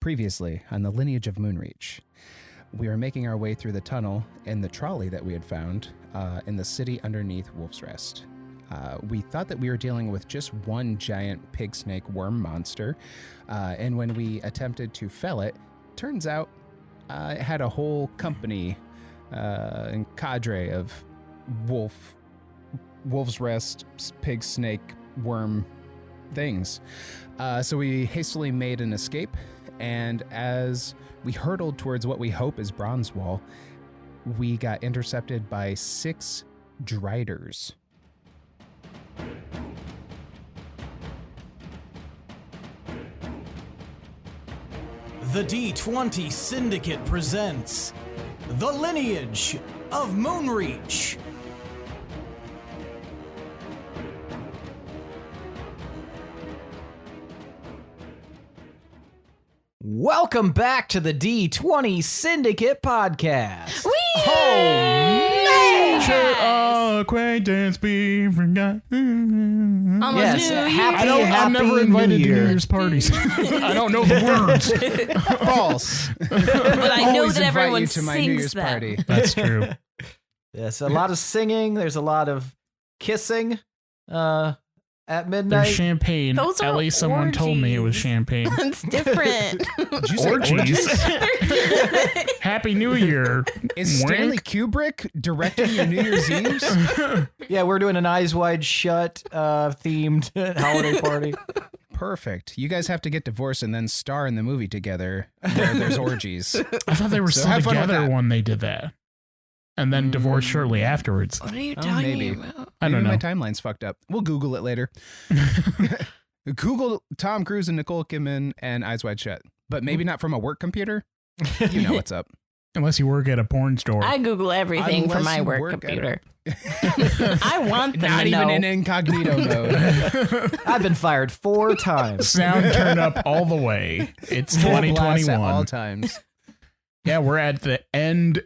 Previously on the Lineage of Moonreach, we were making our way through the tunnel in the trolley that we had found in the city underneath Wolf's Rest. We thought that we were dealing with just one giant pig snake worm monster, and when we attempted to fell it, turns out it had a whole company and cadre of Wolf's Rest, pig snake, worm things. So we hastily made an escape, and as we hurtled towards what we hope is Brozewall, we got intercepted by 6 Driders. The D20 Syndicate presents The Lineage of Moonreach. Welcome back to the D20 Syndicate podcast. Should acquaintance be forgotten? Yes, I'm never invited to New Year's parties. I don't know the words. False. But I know Always that invite everyone you to my New sings Year's them. party. That's true. Yes, a lot of singing. There's a lot of kissing at midnight. There's champagne. Those are At least someone told me it was orgies. champagne. It's different. Did you say Orgies. Happy New Year. Is Wink. Stanley Kubrick directing your New Year's Eves? Yeah, we're doing an Eyes Wide Shut themed holiday party. Perfect. You guys have to get divorced and then star in the movie together where there's orgies. I thought they were So still have fun with together that. when they did that. And then divorced shortly afterwards. What are you Oh, talking maybe. about? I don't Maybe my know. timeline's fucked up. We'll Google it later. Google Tom Cruise and Nicole Kidman and Eyes Wide Shut, but maybe not from a work computer. You know what's up. Unless you work at a porn store. I Google everything from Unless my you work work at computer. I want them Not to even know. in incognito mode. I've been fired 4 times. Sound turned up all the way. It's Full blast at 2021. all times. Yeah, we're at the end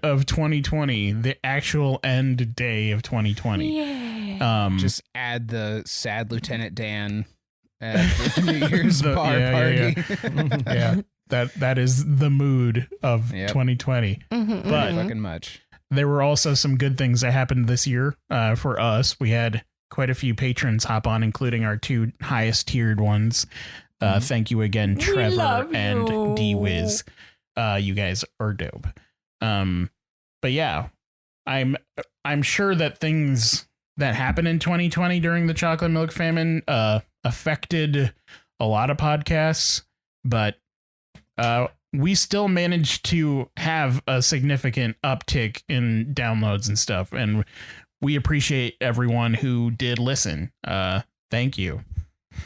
of 2020, the actual end day of 2020. Yeah. Just add the sad Lieutenant Dan at the New Year's The- bar yeah, party. Yeah, that is the mood of Yep. 2020. Mhm, But mhm. Fucking much. there were also some good things that happened this year for us. We had quite a few patrons hop on, including our 2 highest tiered ones. Thank you again, We Trevor love and you. D-Wiz. You guys are dope. But yeah, I'm sure that things that happened in 2020 during the chocolate milk famine affected a lot of podcasts, but we still managed to have a significant uptick in downloads and stuff, and we appreciate everyone who did listen. Thank you.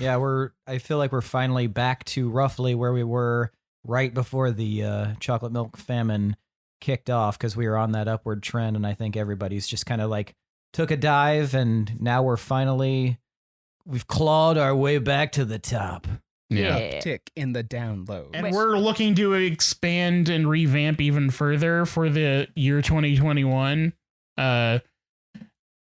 Yeah, I feel like we're finally back to roughly where we were right before the chocolate milk famine kicked off, because we were on that upward trend, and I think everybody's just kind of like took a dive, and now we've clawed our way back to the top. Yeah. Tick in the download. And we're looking to expand and revamp even further for the year 2021.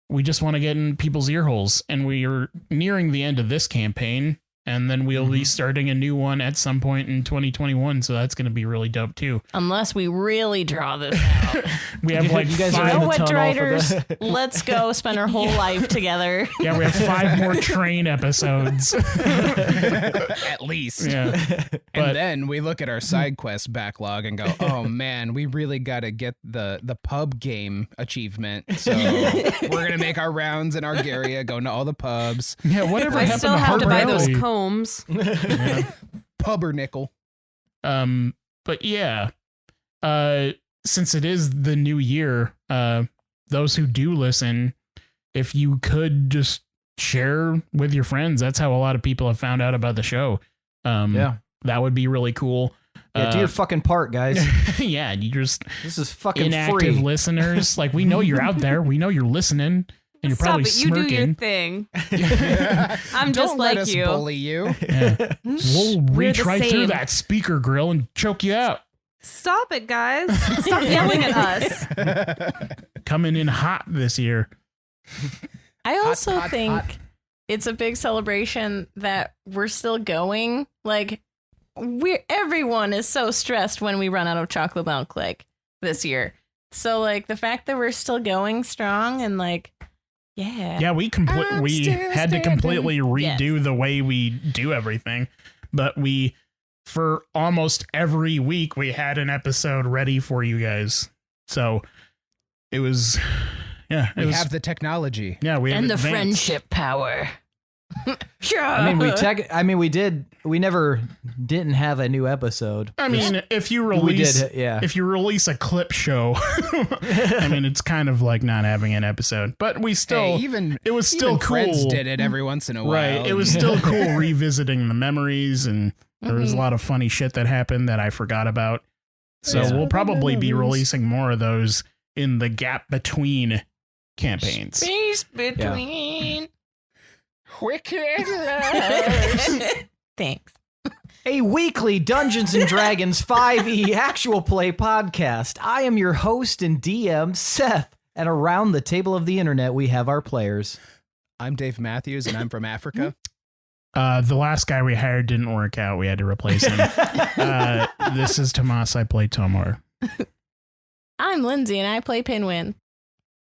We just want to get in people's ear holes, and we are nearing the end of this campaign, and then we'll be starting a new one at some point in 2021. So that's going to be really dope too. Unless we really draw this out. We have like You guys are You in know the what, tunnel for Driders? the- Let's go spend our whole life together. yeah, we have 5 more train episodes. At least. Yeah. But- And then we look at our side quest backlog and go, oh man, we really got to get the pub game achievement. So we're going to make our rounds in Argaria, going to all the pubs. Yeah, whatever I happened still to have Hard to buy Rally? those combs. Yeah. Pub or nickel. But yeah, since it is the new year, those who do listen, if you could just share with your friends, that's how a lot of people have found out about the show. Yeah. That would be really cool. Yeah, do your fucking part, guys. Yeah, you just This is fucking inactive free. listeners. Like, we know you're out there. We know you're listening. And you're Stop probably it. You do your smirking. thing. I'm Don't just let like us you. bully you. Yeah. We'll We're reach the right through same. that speaker grill and choke you out. Stop it, guys. Stop yelling at us. Coming in hot this year. I also hot, think hot. it's a big celebration that we're still going. Like, everyone is so stressed when we run out of chocolate milk like this year. So like the fact that we're still going strong and like, yeah, we had to completely redo the way we do everything, but for almost every week we had an episode ready for you guys. So it was, we have the technology. Yeah, we have and the advanced friendship power. We never didn't have a new episode. I mean, if you release a clip show, I mean, it's kind of like not having an episode, but we still, it was still cool. Friends did it every once in a while. Right. It was still cool revisiting the memories, and there was a lot of funny shit that happened that I forgot about. So we'll probably be releasing more of those in the gap between campaigns. Space between. Wicked. Thanks. A weekly Dungeons and Dragons 5e actual play podcast. I am your host and DM, Seth, and around the table of the internet we have our players. I'm Dave Matthews, and I'm from Africa. The last guy we hired didn't work out. We had to replace him. This is Tomas. I play Tomar. I'm Lindsey, and I play Pinwin.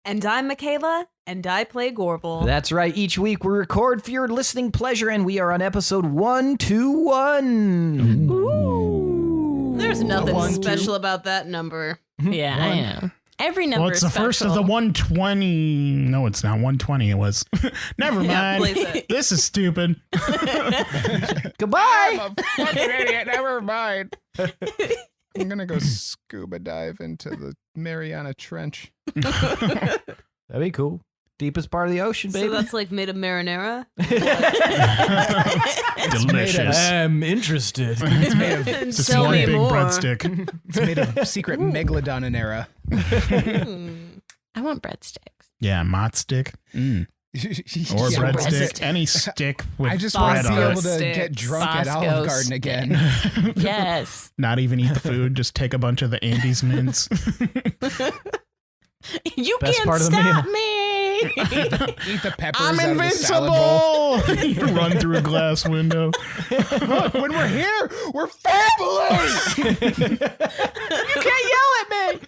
And I'm Michaela, and I play Gorbel. That's right. Each week we record for your listening pleasure, and we are on episode 121. Ooh. There's nothing special about that number. Yeah, I know. Every number Well, it's the special. first of the 120. No, it's not 120. It was. Never mind. This is stupid. Goodbye. I'm a fucking idiot. Never mind. I'm going to go scuba dive into the Mariana Trench. That'd be cool. Deepest part of the ocean, baby. So that's like made of marinara? Delicious. I'm interested. It's made of, It's just Tell one me big more. breadstick. it's made of secret megalodonanera. I want breadsticks. Yeah, mott stick. Or Yeah. breadstick. Any stick with I just bread want to be on able it. to Sticks. get drunk at Bosco Olive Garden again. Yes. Not even eat the food. Just take a bunch of the Andes mints. You Best can't part of the stop me. Eat the peppers I'm out of the salad bowl. invincible. You run through a glass window. Look, when we're here, we're family. You can't yell at me!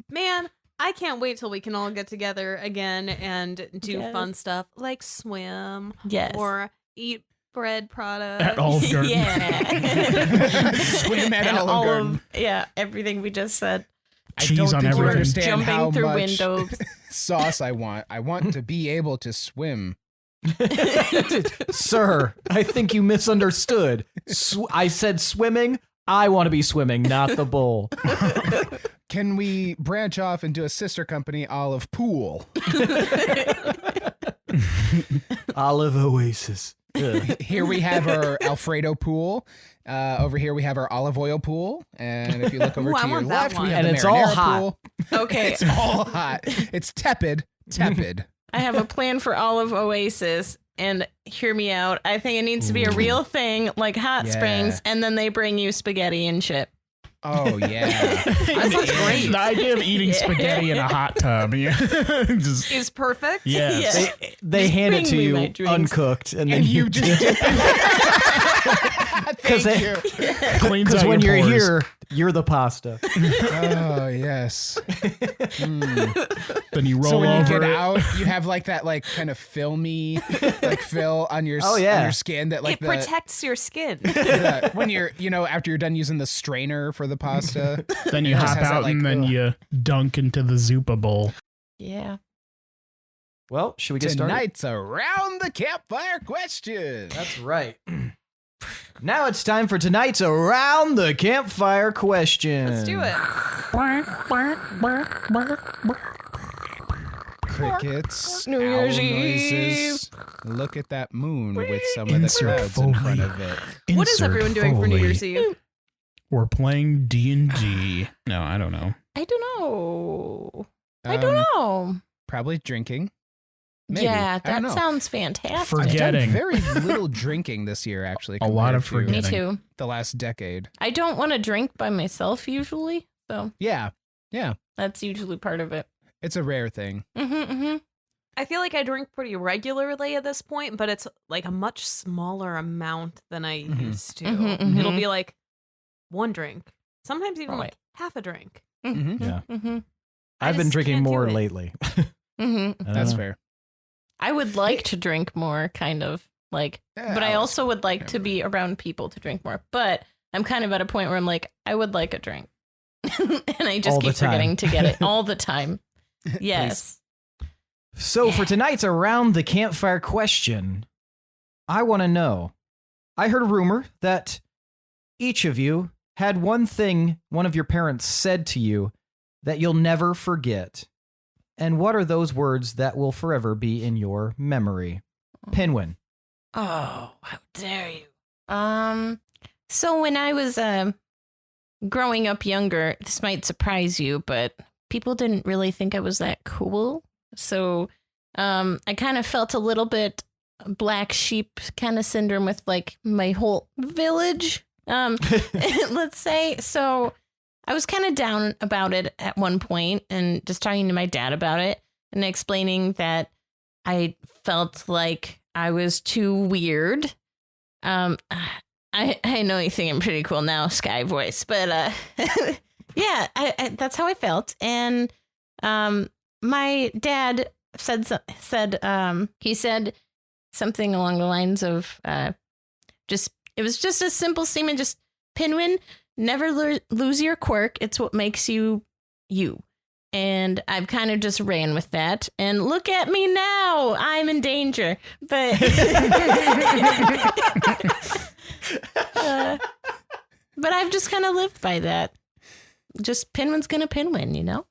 Man, I can't wait till we can all get together again and do fun stuff like swim Yes. or eat bread products. At Olive Garden. Yeah. Swim at And Olive all Garden. of everything we just said. Cheese I don't on think you everything. understand Jumping how through much windows. sauce I want. I want to be able to swim. Sir, I think you misunderstood. I said swimming. I want to be swimming, not the bowl. Can we branch off and do a sister company, Olive Pool? Olive Oasis. Here we have our Alfredo pool. Over here we have our olive oil pool. And if you look over Ooh, to I your want that left, we one. have And the it's all marinara hot. pool. Okay. It's all hot. It's tepid. I have a plan for Olive Oasis, and hear me out. I think it needs to be a real thing, like hot Yeah. springs, and then they bring you spaghetti and shit. Oh, yeah. That sounds great. The idea of eating spaghetti in a spate. Yeah. Just, Is perfect. yes. Yeah. They hand it bring to me you my drinks. uncooked, and then And you just dip Because Thank you. Cleans out when your you're pores. here, you're the pasta. Oh, yes. Then you roll So when you over get it. out, you have like that like kind of filmy like fill on your Oh, yeah. on your skin that like It protects your skin. when you're after you're done using the strainer for the pasta. Then you It just hop has that, out like, and then ugh. you dunk into the Zupa bowl. Yeah. Well, should we get started? Tonight's around the campfire question. That's right. Now it's time for tonight's Around the Campfire question. Let's do it. Crickets, New owl Year's noises. Look at that moon with some of the Insert clouds in front Foley. of it. What is Insert everyone doing for New Foley. Year's Eve? We're playing D&D. No, I don't know. I don't know. I don't know. Probably drinking. Maybe. Yeah, I don't that know. sounds fantastic. Forget- I've done Forgetting. very little drinking this year, actually. A lot of compared to Me forgetting. too. the last decade. I don't want to drink by myself usually, so Yeah, that's usually part of it. it's a rare thing. Mm-hmm. I feel like I drink pretty regularly at this point, but it's like a much smaller amount than I used to. It'll be like one drink, sometimes even like half a drink. Yeah. I I've been just drinking can't do more it. lately. That's fair. I would like to drink more, kind of like, Yeah, but I Alex, also would like to be around people to drink more. But I'm kind of at a point where I'm like, I would like a drink, and I just All the keep time. forgetting to get it all the time. Yes. So for tonight's Around the Campfire question, I want to know. I heard a rumor that each of you had one thing one of your parents said to you that you'll never forget. And what are those words that will forever be in your memory? Pinwin. Oh, how dare you? So when I was growing up younger, this might surprise you, but people didn't really think I was that cool. So I kind of felt a little bit black sheep kind of syndrome with like my whole village. Let's say. So I was kind of down about it at one point and just talking to my dad about it and explaining that I felt like I was too weird. I know you think I'm pretty cool now, Sky voice, but yeah, that's how I felt. And my dad he said something along the lines of it was just a simple statement, just Pinwin, never lose your quirk. It's what makes you you. And I've kind of just ran with that. And look at me now. I'm in danger. But but I've just kind of lived by that. Just Pinwin's gonna Pinwin, you know?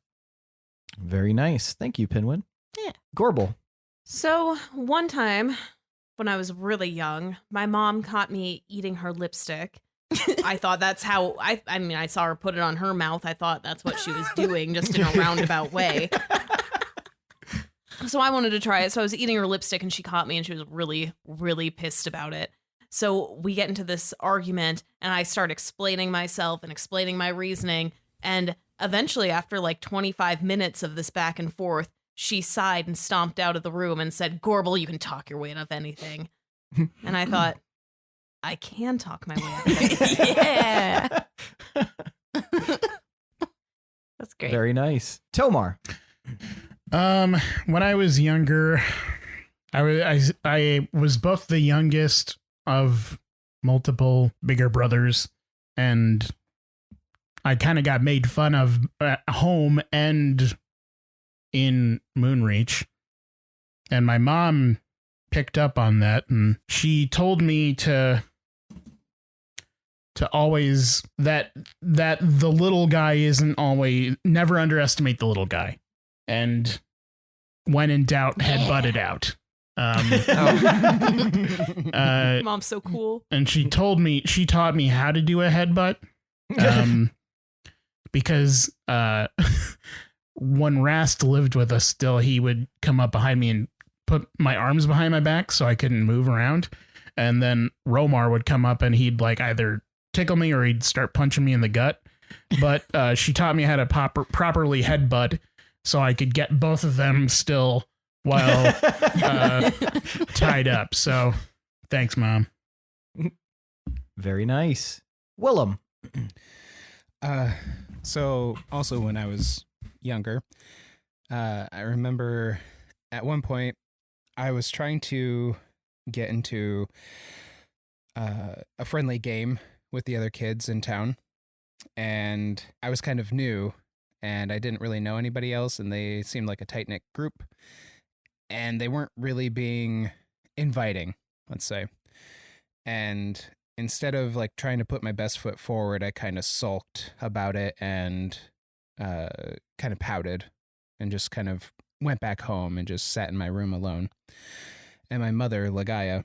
Very nice. Thank you, Pinwin. Yeah. Gorbel. So one time when I was really young, my mom caught me eating her lipstick. I thought that's how I mean, I saw her put it on her mouth. I thought that's what she was doing, just in a roundabout way. So I wanted to try it. So I was eating her lipstick and she caught me and she was really, really pissed about it. So we get into this argument and I start explaining myself and explaining my reasoning. And eventually, after like 25 minutes of this back and forth, she sighed and stomped out of the room and said, "Gorbel, you can talk your way out of anything." And I thought, I can talk my way out of anything. Yeah. That's great. Very nice. Tomar. When I was younger, I was both the youngest of multiple bigger brothers, and I kind of got made fun of at home and in Moonreach. And my mom picked up on that, and she told me to always that the little guy isn't always, never underestimate the little guy, and when in doubt, headbutt it out. Mom's so cool. And she taught me how to do a headbutt, because when Rast lived with us still, he would come up behind me and put my arms behind my back so I couldn't move around. And then Romar would come up and he'd like either tickle me or he'd start punching me in the gut. But she taught me how to properly headbutt so I could get both of them still while tied up. So thanks, Mom. Very nice. Willem. So also when I was younger, I remember at one point I was trying to get into a friendly game with the other kids in town, and I was kind of new and I didn't really know anybody else, and they seemed like a tight-knit group and they weren't really being inviting, let's say. And instead of like trying to put my best foot forward, I kind of sulked about it and kind of pouted and just kind of went back home and just sat in my room alone. And my mother, Lagaya,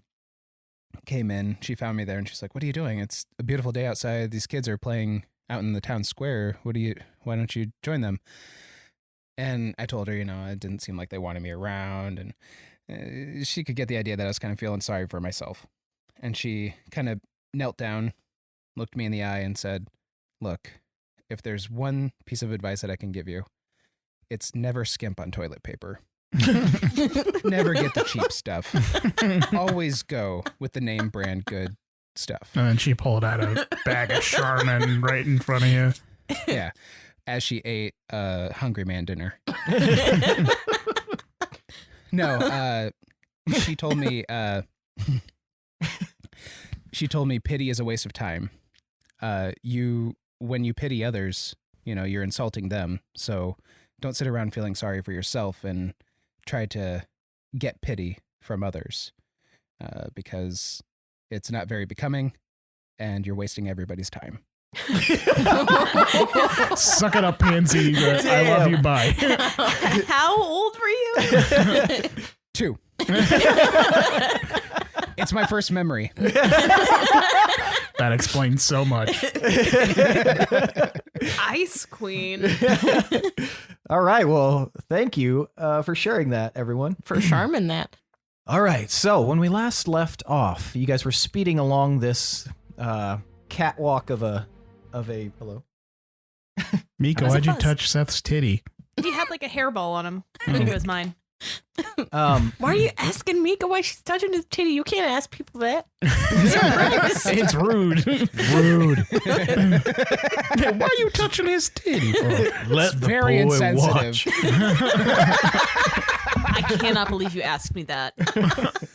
came in. She found me there and she's like, "What are you doing? It's a beautiful day outside. These kids are playing out in the town square. Why don't you join them?" And I told her, it didn't seem like they wanted me around, and she could get the idea that I was kind of feeling sorry for myself. And she kind of knelt down, looked me in the eye and said, "Look, if there's one piece of advice that I can give you, it's never skimp on toilet paper. Never get the cheap stuff. Always go with the name brand good stuff. And then she pulled out a bag of Charmin right in front of you. Yeah. As she ate Hungry Man dinner. No, she told me pity is a waste of time. When you pity others, you're insulting them. So don't sit around feeling sorry for yourself and try to get pity from others, because it's not very becoming and you're wasting everybody's time. Suck it up, pansy. I love you. Bye. How old were you? 2. It's my first memory. That explains so much. Ice Queen. All right. Well, thank you for sharing that, everyone. For charming that. All right. So when we last left off, you guys were speeding along this catwalk of a hello. Miko, why'd you touch Seth's titty? He had like a hairball on him. I think it was mine. Why are you asking Mika why she's touching his titty? You can't ask people that. It's rude. Rude. Why are you touching his titty for? It's very insensitive. I cannot believe you asked me that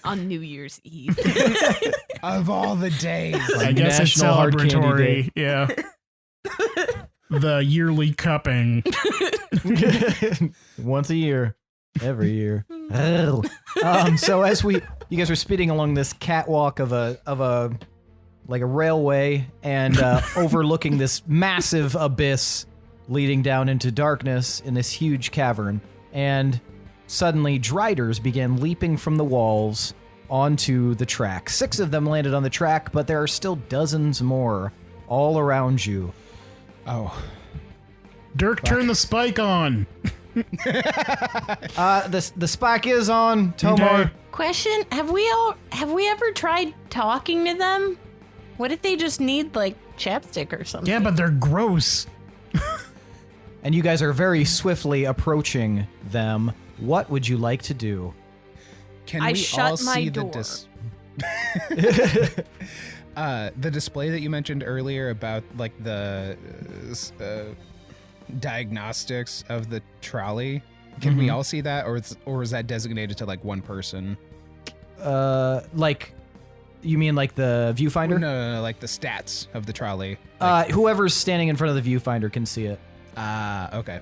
on New Year's Eve. Of all the days. I guess it's National Hard Candy celebratory. Yeah. The yearly cupping. Once a year. Every year. So as you guys were speeding along this catwalk of a railway and overlooking this massive abyss leading down into darkness in this huge cavern, and suddenly Driders began leaping from the walls onto the track. 6 of them landed on the track, but there are still dozens more all around you. Oh. Dirk, turn the spike on. The spike is on, Tomo. Okay. Question: Have we ever tried talking to them? What if they just need like chapstick or something? Yeah, but they're gross. And you guys are very swiftly approaching them. What would you like to do? Can I we shut all my see door. the display that you mentioned earlier about like the diagnostics of the trolley? Can we all see that, or is that designated to like one person? Like, you mean like the viewfinder? No, like the stats of the trolley. Whoever's standing in front of the viewfinder can see it. Okay.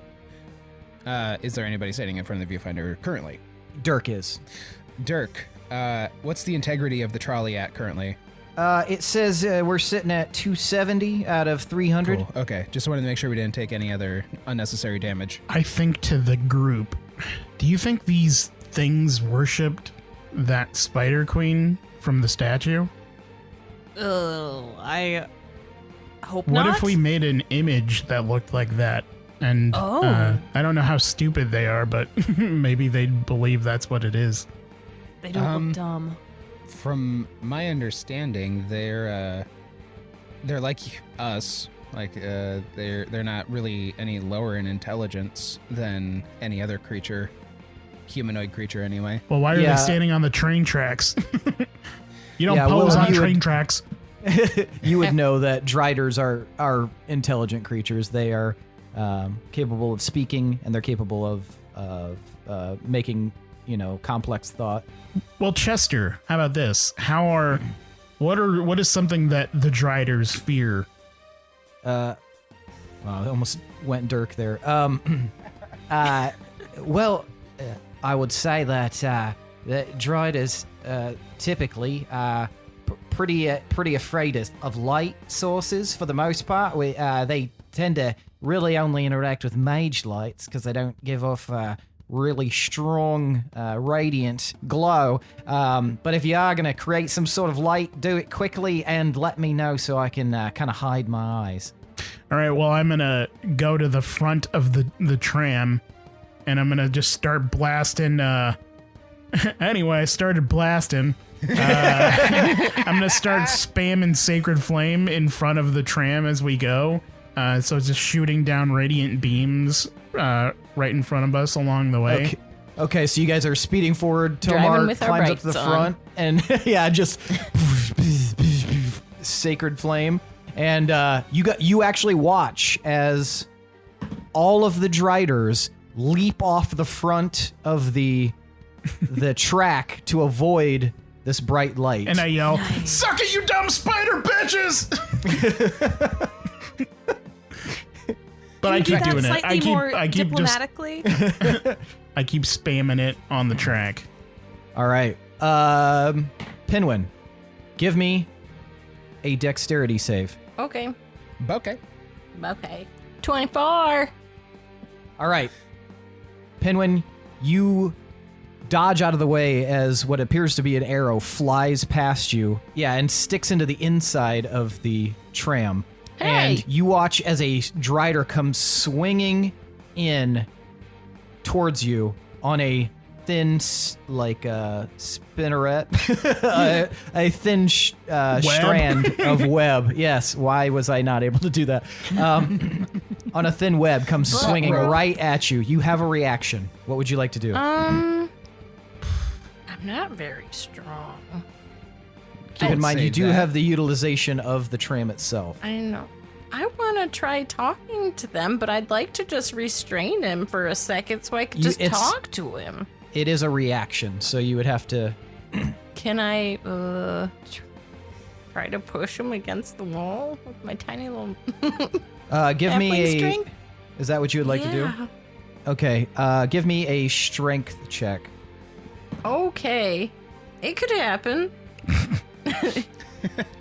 Is there anybody standing in front of the viewfinder currently? Dirk is. Dirk, what's the integrity of the trolley at currently? It says we're sitting at 270 out of 300. Cool. Okay, just wanted to make sure we didn't take any other unnecessary damage. I think to the group, do you think these things worshipped that spider queen from the statue? Oh, I hope What not. if we made an image that looked like that? And I don't know how stupid they are, but maybe they'd believe that's what it is. They don't look dumb. From my understanding, they're like us. Like they're not really any lower in intelligence than any other creature, humanoid creature anyway. Well, why are Yeah. they standing on the train tracks? You don't Yeah, pose well, on you train would- tracks. You would know that Driders are intelligent creatures. They are capable of speaking, and they're capable of making complex thought. Well, Chester, how about this? What is something that the Driders fear? I almost went Dirk there. Well, I would say that that Driders typically pretty afraid of light sources for the most part. They tend to really only interact with mage lights because they don't give off really strong radiant glow. But if you are going to create some sort of light, do it quickly and let me know so I can kind of hide my eyes. All right, well, I'm going to go to the front of the tram, and I'm going to just start blasting. Anyway, I started blasting. I'm going to start spamming Sacred Flame in front of the tram as we go. So it's just shooting down radiant beams right in front of us along the way. Okay, so you guys are speeding forward. Driving Tomar with our climbs up to the brights on. front, and yeah, just sacred flame. And you actually watch as all of the Driders leap off the front of the track to avoid this bright light. And I yell, "Suck it, you dumb spider bitches!" But I keep doing it. I keep diplomatically. I keep spamming it on the track. All right, Pinwin, give me a dexterity save. Okay. Okay. Okay. 24. All right, Pinwin, you dodge out of the way as what appears to be an arrow flies past you. Yeah, and sticks into the inside of the tram. Hey. And you watch as a Drider comes swinging in towards you on a thin, spinneret, a thin strand of web. Yes, why was I not able to do that? On a thin web comes swinging right at you. You have a reaction. What would you like to do? I'm not very strong. Keep in mind, say you do that. have the utilization of the tram itself. I know. I want to try talking to them, but I'd like to just restrain him for a second so I could just talk to him. It is a reaction, so you would have to... Can I try to push him against the wall with my tiny little give me halfling a... string? Is that what you would like to do? Yeah. Okay, give me a strength check. Okay. It could happen.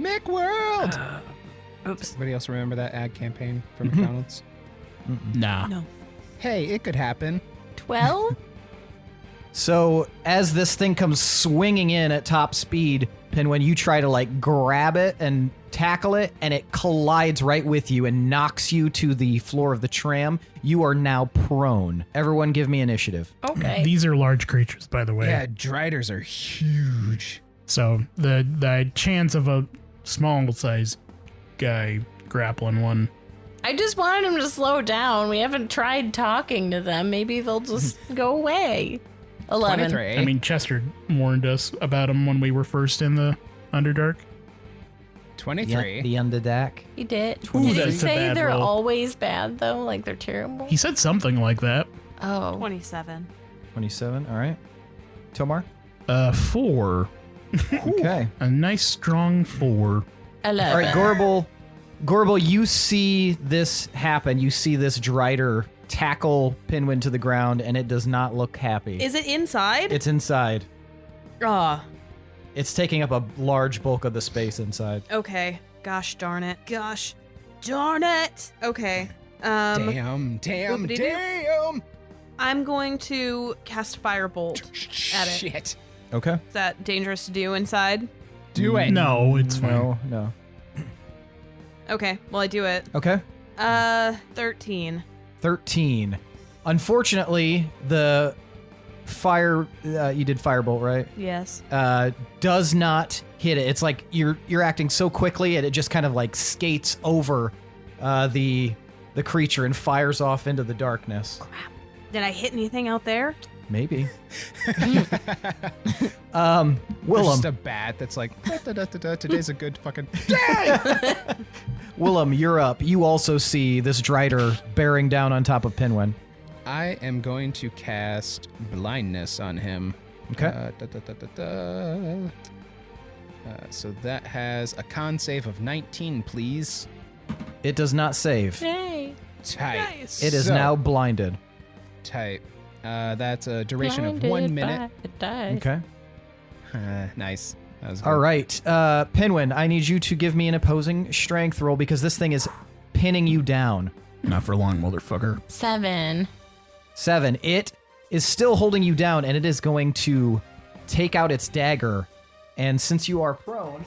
McWorld! Oops. Anybody else remember that ad campaign from McDonald's? Nah. No. Hey, it could happen. 12? So as this thing comes swinging in at top speed, Pinwin, you try to grab it and tackle it, and it collides right with you and knocks you to the floor of the tram. You are now prone. Everyone give me initiative. Okay. These are large creatures, by the way. Yeah, Driders are huge. So the chance of a small size guy grappling one. I just wanted him to slow down. We haven't tried talking to them. Maybe they'll just go away. 11. 23. I mean, Chester warned us about him when we were first in the Underdark. 23. The Underdark. He did. Ooh, Did he that's a say bad they're roll. always bad, though? Like they're terrible? He said something like that. Oh. 27. 27, all right. Tomar? 4. Okay. A nice strong 4. 11. All right, Gorbel, you see this happen. You see this Drider tackle Pinwin to the ground, and it does not look happy. Is it inside? It's inside. Ah, It's taking up a large bulk of the space inside. okay. Gosh darn it. Gosh darn it. Okay. Damn. Whoopity-doo. I'm going to cast Firebolt at it. Shit. Okay. Is that dangerous to do inside? Do it. No, it's fine. No. Okay, well I do it. Okay. 13. 13. Unfortunately, the fire, you did Firebolt, right? Yes. Does not hit it. It's like you're acting so quickly, and it just kind of skates over the creature and fires off into the darkness. Crap. Did I hit anything out there? Maybe. Willem. Just a bat that's like, "Da-da-da-da-da, today's a good fucking Willem, you're up. You also see this Drider bearing down on top of Pinwin. I am going to cast blindness on him. Okay. So that has a con save of 19, please. It does not save. Yay. Tight. Nice. It is So, now blinded. tight. That's a duration of Blinded 1 minute. by the dice. Okay. Nice. That was All good. right. Pinwin, I need you to give me an opposing strength roll because this thing is pinning you down. Not for long, motherfucker. 7. 7. It is still holding you down, and it is going to take out its dagger. And since you are prone,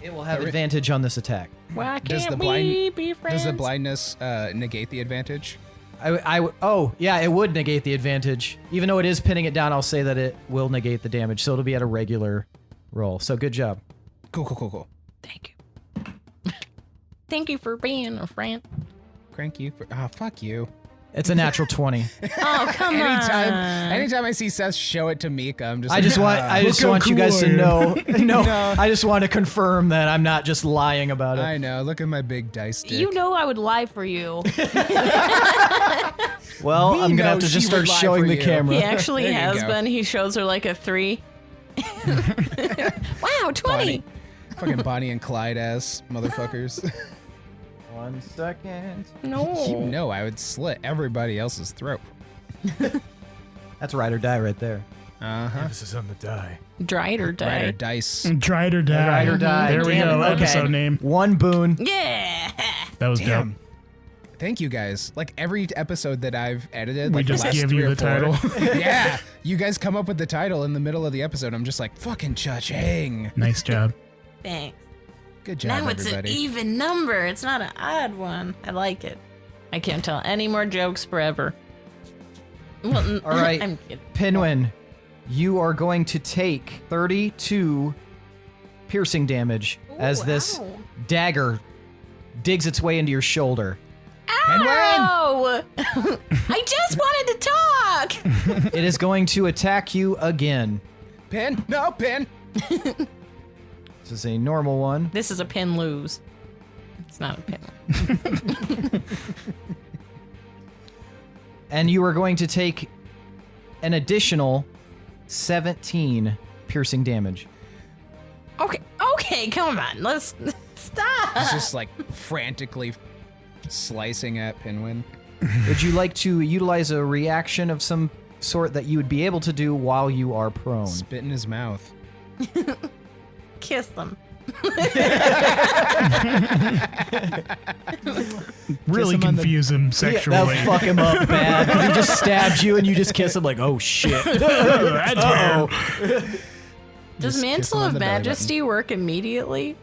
it will have advantage on this attack. Why Does can't the blind- we be friends? Does the blindness negate the advantage? Oh, yeah, it would negate the advantage. Even though it is pinning it down, I'll say that it will negate the damage. So it'll be at a regular roll. So good job. Cool. Thank you. Thank you for being a friend. Crank you for... Oh, fuck you. It's a natural 20. Oh, come anytime, on. anytime I see Seth show it to Mika, I'm just I like, just want you guys to know. No, No. I just want to confirm that I'm not just lying about it. I know. Look at my big dice stick. You know I would lie for you. Well, We I'm gonna know have to just she would start lie showing for the you. camera. He actually There you has go. been. He shows her like a 3. Wow, 20. Bonnie. Fucking Bonnie and Clyde ass motherfuckers. 1 second. No. You know I would slit everybody else's throat. That's Ride or Die right there. Uh-huh. Emphasis on the die. Dride or Die. Rider dice. Dride or Die. Dride or Die. There we Damn go. it. Okay. Episode name. 1 boon. Yeah. That was Damn. dope. Thank you guys. Like every episode that I've edited, We like the just last give 3 you or the 4 title. Yeah. You guys come up with the title in the middle of the episode. I'm just like, fucking cha-ching. Nice job. Thanks. Good job, Now it's everybody. an even number. It's not an odd one. I like it. I can't tell any more jokes forever. Well, All right. I'm kidding. Pinwin, you are going to take 32 piercing damage as this Ow. dagger digs its way into your shoulder. Ow! I just wanted to talk. It is going to attack you again. Pin? No, pin. This is a normal one. This is a pin lose. It's not a pin. And you are going to take an additional 17 piercing damage. Okay, come on. Let's stop. He's just like frantically slicing at Pinwin. Would you like to utilize a reaction of some sort that you would be able to do while you are prone? Spit in his mouth. Kiss them. Really him on the- confuse him Yeah, sexually. that'll fuck him up bad because he just stabbed you and you just kiss him like, oh shit. That's Uh-oh. weird. Does Just kiss Mantle him on of the belly Majesty work immediately?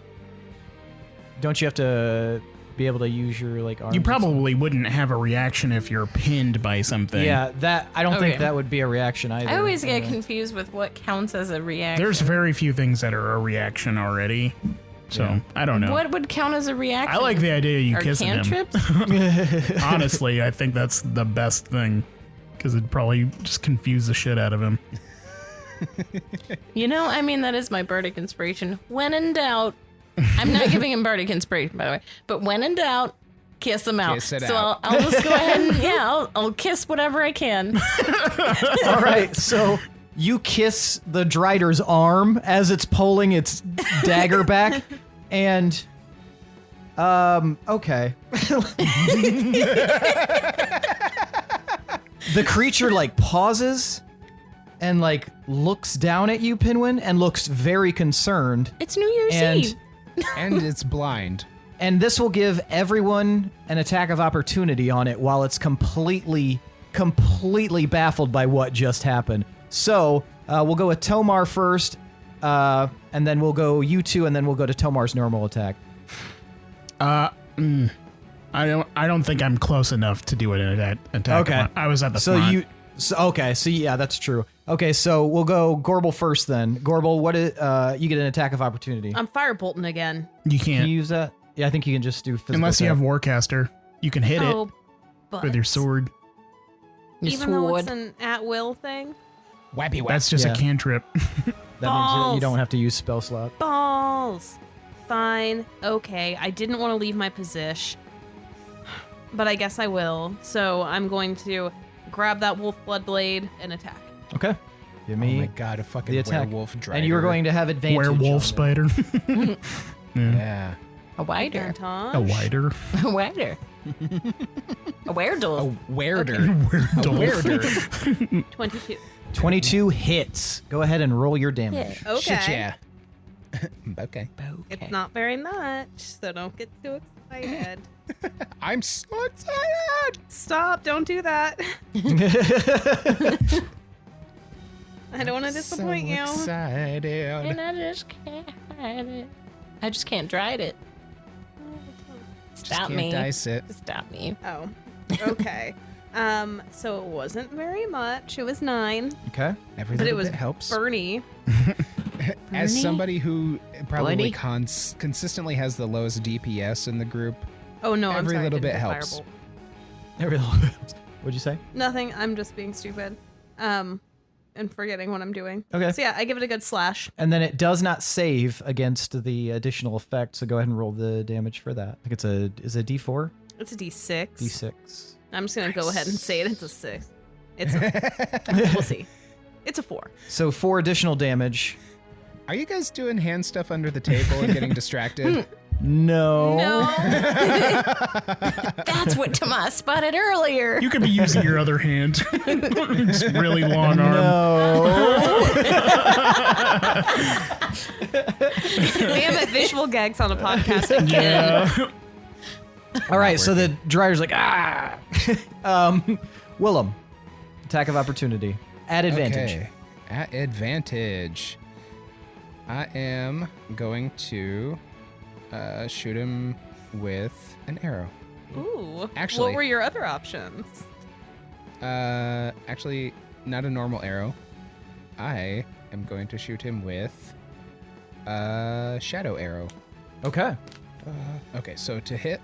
Don't you have to be able to use your like arms? You and probably wouldn't have a reaction if you're pinned by something. stuff? Yeah, that I don't Okay. think that would be a reaction either. I always get confused with what counts as a reaction. There's very few things that are a reaction already. So, Yeah. I don't know. What would count as a reaction? I like the idea of you Or kissing him. cantrips? Honestly, I think that's the best thing because it'd probably just confuse the shit out of him. You know, I mean, that is my bardic inspiration. When in doubt, I'm not giving him bardic inspiration, by the way, but when in doubt, kiss them out. Kiss it so out. I'll just go ahead and, I'll kiss whatever I can. All right, so you kiss the Drider's arm as it's pulling its dagger back, and okay. The creature like pauses and like looks down at you, Pinwin, and looks very concerned. It's New Year's And Eve. And it's blind. and this will give everyone an attack of opportunity on it while it's completely baffled by what just happened. So we'll go with Tomar first, and then we'll go you two, and then we'll go to Tomar's normal attack. I don't think I'm close enough to do an attack. Okay. I was at the So front. so yeah, that's true. Okay, so we'll go Gorbel first then. Gorbel, what is you get an attack of opportunity? I'm firebolting again. You Can can't you use that? Yeah, I think you can just do physical unless you attack. have Warcaster. You can hit Oh, but it with your sword. Your even though it's sword. an at-will thing. Wappy whack. That's just Yeah. a cantrip. That means that you Balls. don't have to use spell slot. Balls. Fine. Okay. I didn't want to leave my position, but I guess I will. So I'm going to grab that wolf blood blade and attack. Okay. Give Oh me my god, a fucking the attack. werewolf driver. And you are going to have advantage. on Werewolf it. spider. Yeah. A wider. A Advantage. wider. A wider. A weredolf. A weirder. Weird A weirder. 22. 22 hits. Go ahead and roll your damage. Okay. Shit, yeah. Okay. It's not very much, so don't get too excited. I'm so excited. Stop! Don't do that. I don't want to disappoint so you. Excited. And I just can't hide it. I just can't dride it. Just Stop can't me. dice it. Stop me. Oh, okay. So it wasn't very much. It was 9, Okay. Every but it little was bit helps. Bernie. As Bernie? somebody who probably Bloody? consistently has the lowest DPS in the group, Oh no, I'm Every sorry. I little didn't bit go helps. firebolt. Every little bit. What'd you say? Nothing. I'm just being stupid. And forgetting what I'm doing. Okay. So yeah, I give it a good slash. And then it does not save against the additional effect, so go ahead and roll the damage for that. I think is it a D4? It's a D6. D6. I'm just gonna go ahead and say it. It's a 6. We'll see. It's a 4. So 4 additional damage. Are you guys doing hand stuff under the table and getting distracted? No. That's what Tomas spotted earlier. You could be using your other hand. Just really long arm. No. Damn it, visual gags on a podcast again. Yeah. All right, so the Drider's like, ah. Willem, attack of opportunity. At advantage. Okay. At advantage. I am going to shoot him with an arrow. Ooh. Actually- What were your other options? Actually, not a normal arrow. I am going to shoot him with a shadow arrow. Okay. Okay, so to hit,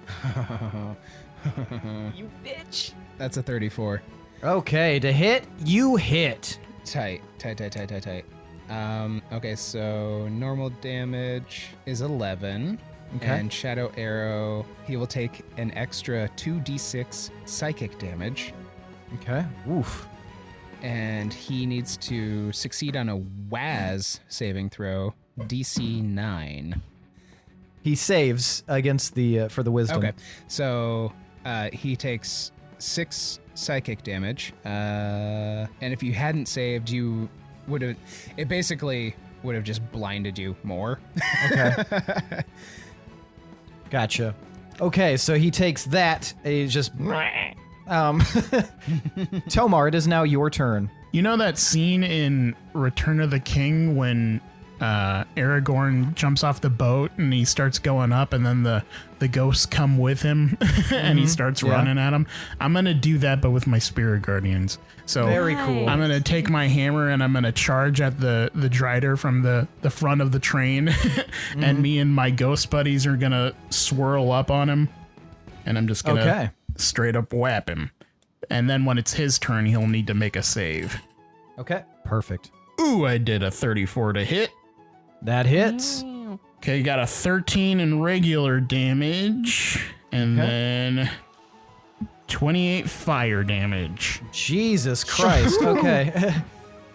You bitch. that's a 34. Okay, to hit, you hit. Tight. Okay, so normal damage is 11. Okay. And shadow arrow, he will take an extra 2d6 psychic damage. Okay. Oof. And he needs to succeed on a WAS saving throw, DC 9. He saves against the for the wisdom. Okay, so he takes 6 psychic damage. And if you hadn't saved, you would have. It basically would have just blinded you more. Okay. Gotcha. Okay, so he takes that. And he's just. Tomar, it is now your turn. You know that scene in Return of the King when Aragorn jumps off the boat and he starts going up and then the ghosts come with him and he starts running at him? I'm going to do that, but with my spirit guardians. So Very cool. I'm going to take my hammer and I'm going to charge at the Drider from the front of the train and me and my ghost buddies are going to swirl up on him and I'm just going to straight up whap him. And then when it's his turn, he'll need to make a save. Okay. Perfect. Ooh, I did a 34 to hit. That hits. Okay, you got a 13 in regular damage, and then 28 fire damage. Jesus Christ. Okay.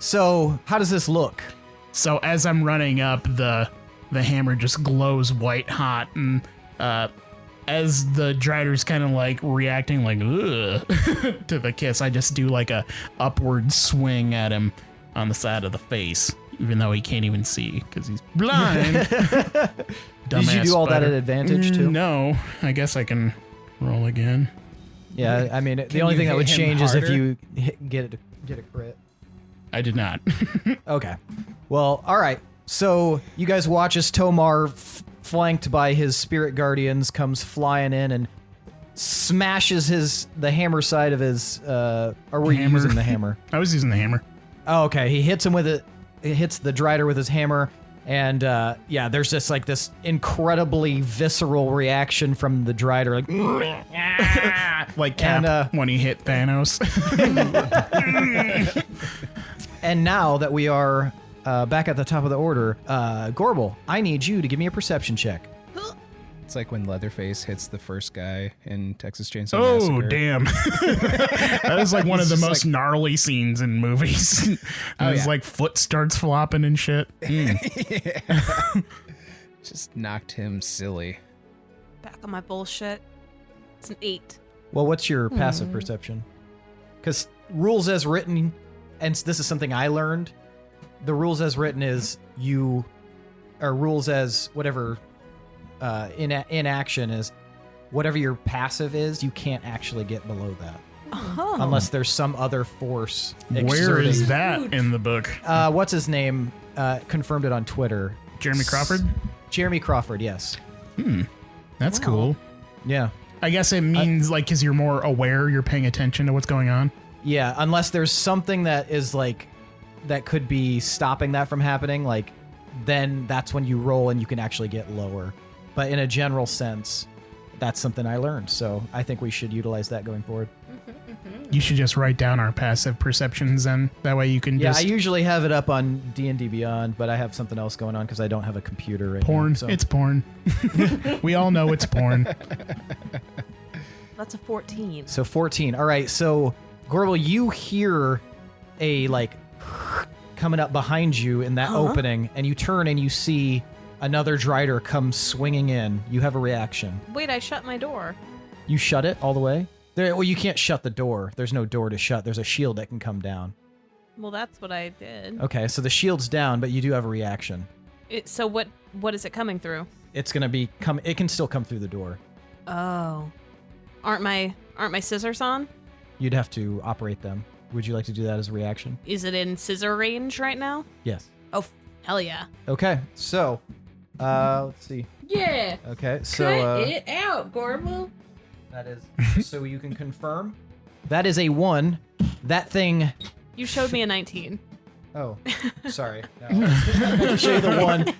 So, how does this look? So as I'm running up, the hammer just glows white hot, and as the Drider's kind of like reacting like ugh to the kiss, I just do like a upward swing at him on the side of the face. Even though he can't even see because he's blind. Did you do all that at advantage too? No, I guess I can roll again. Yeah, I mean, the Can only you thing that hit would him change is if harder? you get a crit. I did not. Okay. Well, all right. So you guys watch as Tomar, flanked by his spirit guardians, comes flying in and smashes the hammer side of his. Or were you Hammer. using the hammer? I was using the hammer. Oh, okay. He hits him with it. It hits the Drider with his hammer, and there's just like this incredibly visceral reaction from the Drider, like Like Cap And, when he hit Thanos. And now that we are back at the top of the order, Gorbel, I need you to give me a perception check. It's like when Leatherface hits the first guy in Texas Chainsaw Oh, Massacre. damn. That is like one of the It's most like- gnarly scenes in movies. Oh, His yeah. like foot starts flopping and shit. Just knocked him silly. Back on my bullshit. It's an 8. Well, what's your passive perception? Because rules as written, and this is something I learned, the rules as written is rules as whatever in action is whatever your passive is, you can't actually get below that. Oh. Unless there's some other force. Where is exerting- that in the book? What's his name? Confirmed it on Twitter. Jeremy Crawford? Jeremy Crawford, yes. That's cool. Yeah. I guess it means like because you're more aware, you're paying attention to what's going on. Yeah, unless there's something that is like that could be stopping that from happening, like then that's when you roll and you can actually get lower. But in a general sense, that's something I learned. So I think we should utilize that going forward. You should just write down our passive perceptions then. That way you can Yeah, just... I usually have it up on D&D Beyond, but I have something else going on because I don't have a computer right porn. now. So. It's porn. We all know it's porn. That's a 14. So 14. All right, so Gorbel, you hear a like coming up behind you in that opening, and you turn and you see another Drider come swinging in. You have a reaction. Wait, I shut my door. You shut it all the way? Well, you can't shut the door. There's no door to shut. There's a shield that can come down. Well, that's what I did. Okay, so the shield's down, but you do have a reaction. So what is it coming through? It's gonna be it can still come through the door. Oh. Aren't my scissors on? You'd have to operate them. Would you like to do that as a reaction? Is it in scissor range right now? Yes. Oh, hell yeah. Okay, so let's see. Yeah. Okay, so Cut it out, Gorbel. that is so you can confirm. That is a 1. That thing. You showed me a 19. Oh, sorry. No, I can show you the 1. And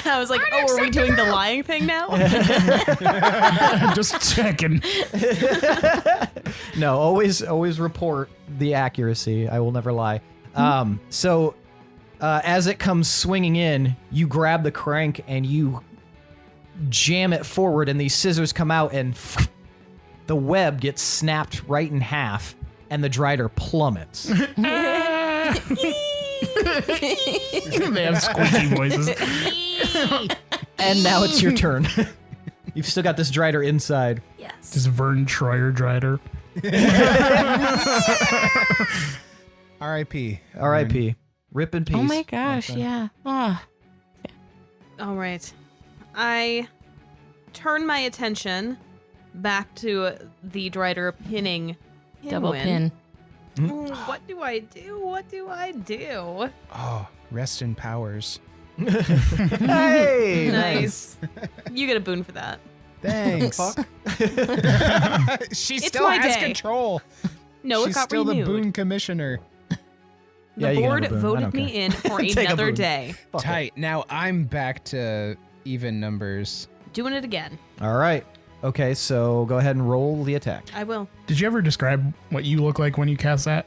I was like, oh, are we doing the lying thing now? Just checking. No, always report the accuracy. I will never lie. So as it comes swinging in, you grab the crank and you jam it forward, and these scissors come out, and the web gets snapped right in half, and the Drider plummets. They have squeaky voices. And now it's your turn. You've still got this Drider inside. Yes. Just Vern Troyer Drider. R.I.P. R.I.P. Rip in peace. Oh my gosh, yeah. Oh. All right. I turn my attention back to the Drider pinning Double Pinwin. pin. What do I do? What do I do? Oh, rest in powers. Hey! Nice. You get a boon for that. Thanks. Fuck. She It's still my has day. control. No, She's it got still renewed. the boon commissioner. The Yeah, you can board have a boon. I voted don't me care. in for Take a another boon. day. Fuck it. Tight. Now I'm back to even numbers. Doing it again. All right. Okay, so go ahead and roll the attack. I will. Did you ever describe what you look like when you cast that?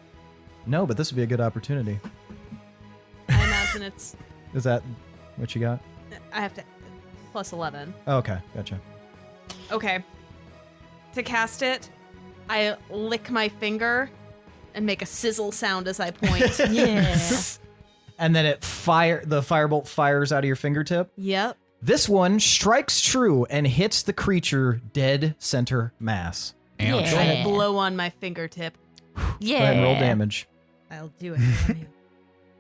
No, but this would be a good opportunity. I imagine it's. Is that what you got? I have to. Plus 11. Oh, okay, gotcha. Okay. To cast it, I lick my finger and make a sizzle sound as I point. Yeah. And then the firebolt fires out of your fingertip. Yep. This one strikes true and hits the creature dead center mass. Ouch. Yeah. I blow on my fingertip. Yeah. Go ahead and roll damage. I'll do it. for you.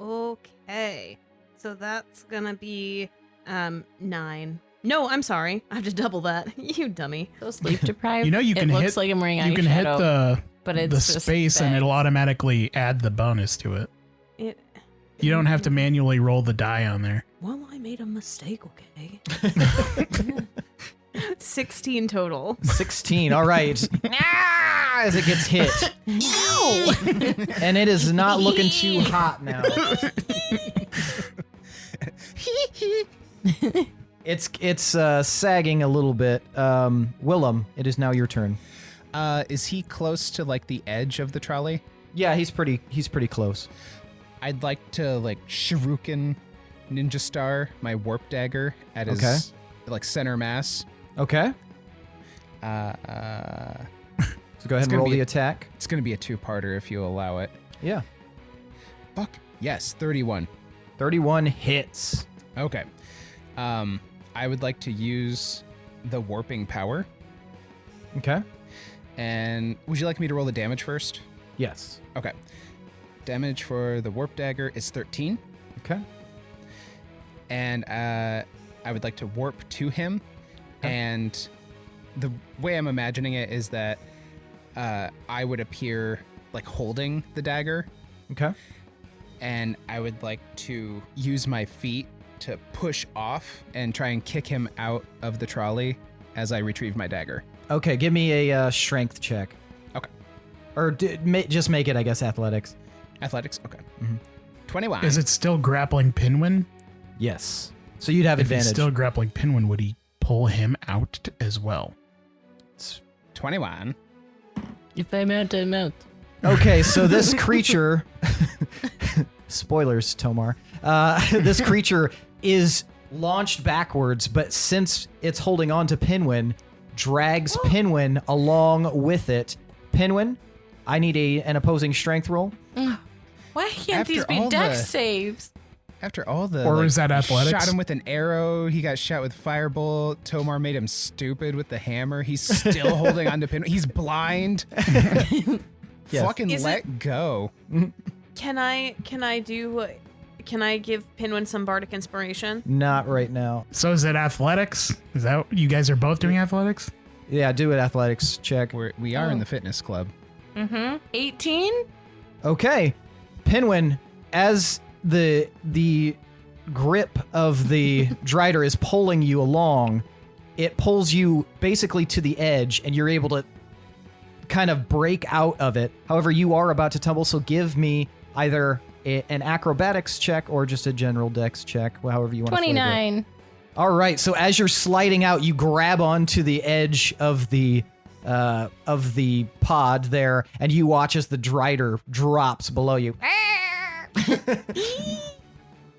Okay. So that's gonna be 9. No, I'm sorry. I have to double that. You dummy. So sleep deprived. You know you can it hit. looks like I'm wearing You can hit eyeshadow, but it's the just space and bad. it'll automatically add the bonus to it. It. You don't have to manually roll the die on there. Well, I made a mistake, okay? 16 total. 16. All right. As it gets hit. And it is not looking too hot now. It's sagging a little bit. Willem, it is now your turn. Is he close to like the edge of the trolley? Yeah, he's pretty close. I'd like to like shuriken ninja star my warp dagger at his like center mass. Okay. So go ahead and gonna roll be the a- attack. It's gonna be a 2-parter if you allow it. Yeah. Fuck. Yes, 31. 31 hits. Okay. I would like to use the warping power. Okay. And would you like me to roll the damage first? Yes. Okay. Damage for the warp dagger is 13. Okay. And I would like to warp to him. Okay. And the way I'm imagining it is that I would appear like holding the dagger. Okay. And I would like to use my feet to push off and try and kick him out of the trolley as I retrieve my dagger. Okay, give me a strength check. Okay. Or just make it, I guess, athletics. Athletics? Okay. Mhm. 21. Is it still grappling Pinwin? Yes. So you'd have If he's advantage. still grappling Pinwin, would he pull him out as well? 21. If I'm out, I'm out. Okay, so this creature, spoilers, Tomar, this creature is launched backwards, but since it's holding on to Pinwin, drags Pinwin along with it. Pinwin, I need an opposing strength roll. Why can't After these be all dex the- saves? After all the Or is that athletics? Shot him with an arrow. He got shot with firebolt. Tomar made him stupid with the hammer. He's still holding on to Pinwin. He's blind. Yes. Fucking Is let go. Can I give Pinwin some bardic inspiration? Not right now. So is it athletics? Is that you guys are both doing athletics? Yeah, do an athletics check. We are in the fitness club. 18? Okay, Pinwin, as the grip of the Drider is pulling you along, it pulls you basically to the edge, and you're able to kind of break out of it. However, you are about to tumble, so give me either an acrobatics check or just a general dex check, however you want to flavor it. 29. All right, so as you're sliding out, you grab onto the edge of the pod there, and you watch as the Drider drops below you.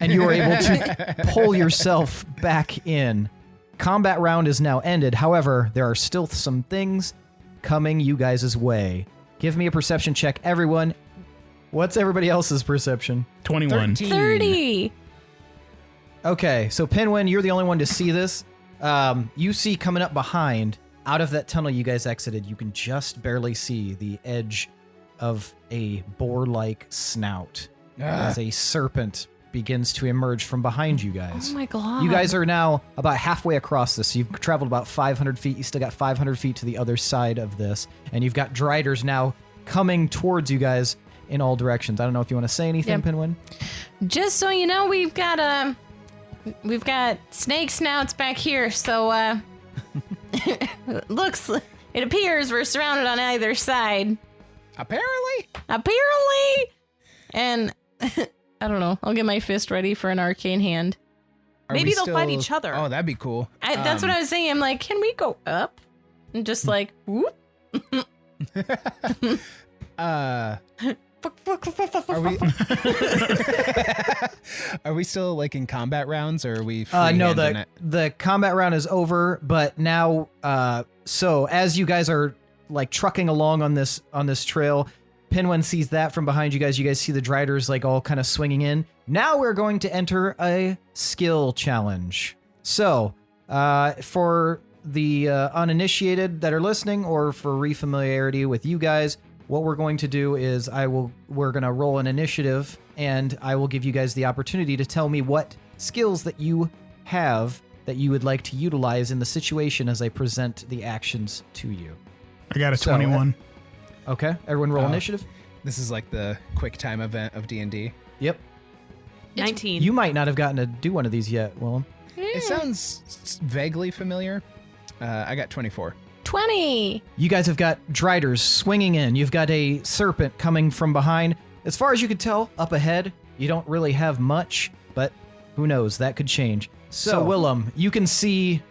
And you are able to pull yourself back in. Combat round is now ended. However, there are still some things coming you guys' way. Give me a perception check, everyone. What's everybody else's perception? 21. 30. Okay, so Pinwin, you're the only one to see this. You see coming up behind, out of that tunnel you guys exited, you can just barely see the edge of a boar-like snout as a serpent begins to emerge from behind you guys. Oh my god. You guys are now about halfway across this. So you've traveled about 500 feet. You still got 500 feet to the other side of this. And you've got Driders now coming towards you guys in all directions. I don't know if you want to say anything, Yep. Pinwin. Just so you know, we've got snake snouts back here, so it appears we're surrounded on either side. Apparently. And I don't know. I'll get my fist ready for an arcane hand. Are Maybe we they'll fight still- each other. Oh, that'd be cool. That's what I was saying. I'm like, can we go up? And just like, whoop. Are we? Are we still like in combat rounds, or are we? No, freehanding it? the combat round is over, but now, so as you guys are like trucking along on this trail, Pinwin sees that from behind you guys. You guys see the Driders like all kind of swinging in. Now we're going to enter a skill challenge. So, for the uninitiated that are listening, or for refamiliarity with you guys, what we're going to do is we're going to roll an initiative, and I will give you guys the opportunity to tell me what skills that you have that you would like to utilize in the situation as I present the actions to you. I got a So, 21. Okay, everyone roll Oh. initiative. This is like the quick time event of D&D. Yep. 19. You might not have gotten to do one of these yet, Willem. It sounds vaguely familiar. I got 24. 20. You guys have got Driders swinging in. You've got a serpent coming from behind. As far as you can tell, up ahead, you don't really have much, but who knows? That could change. So, Willem, you can see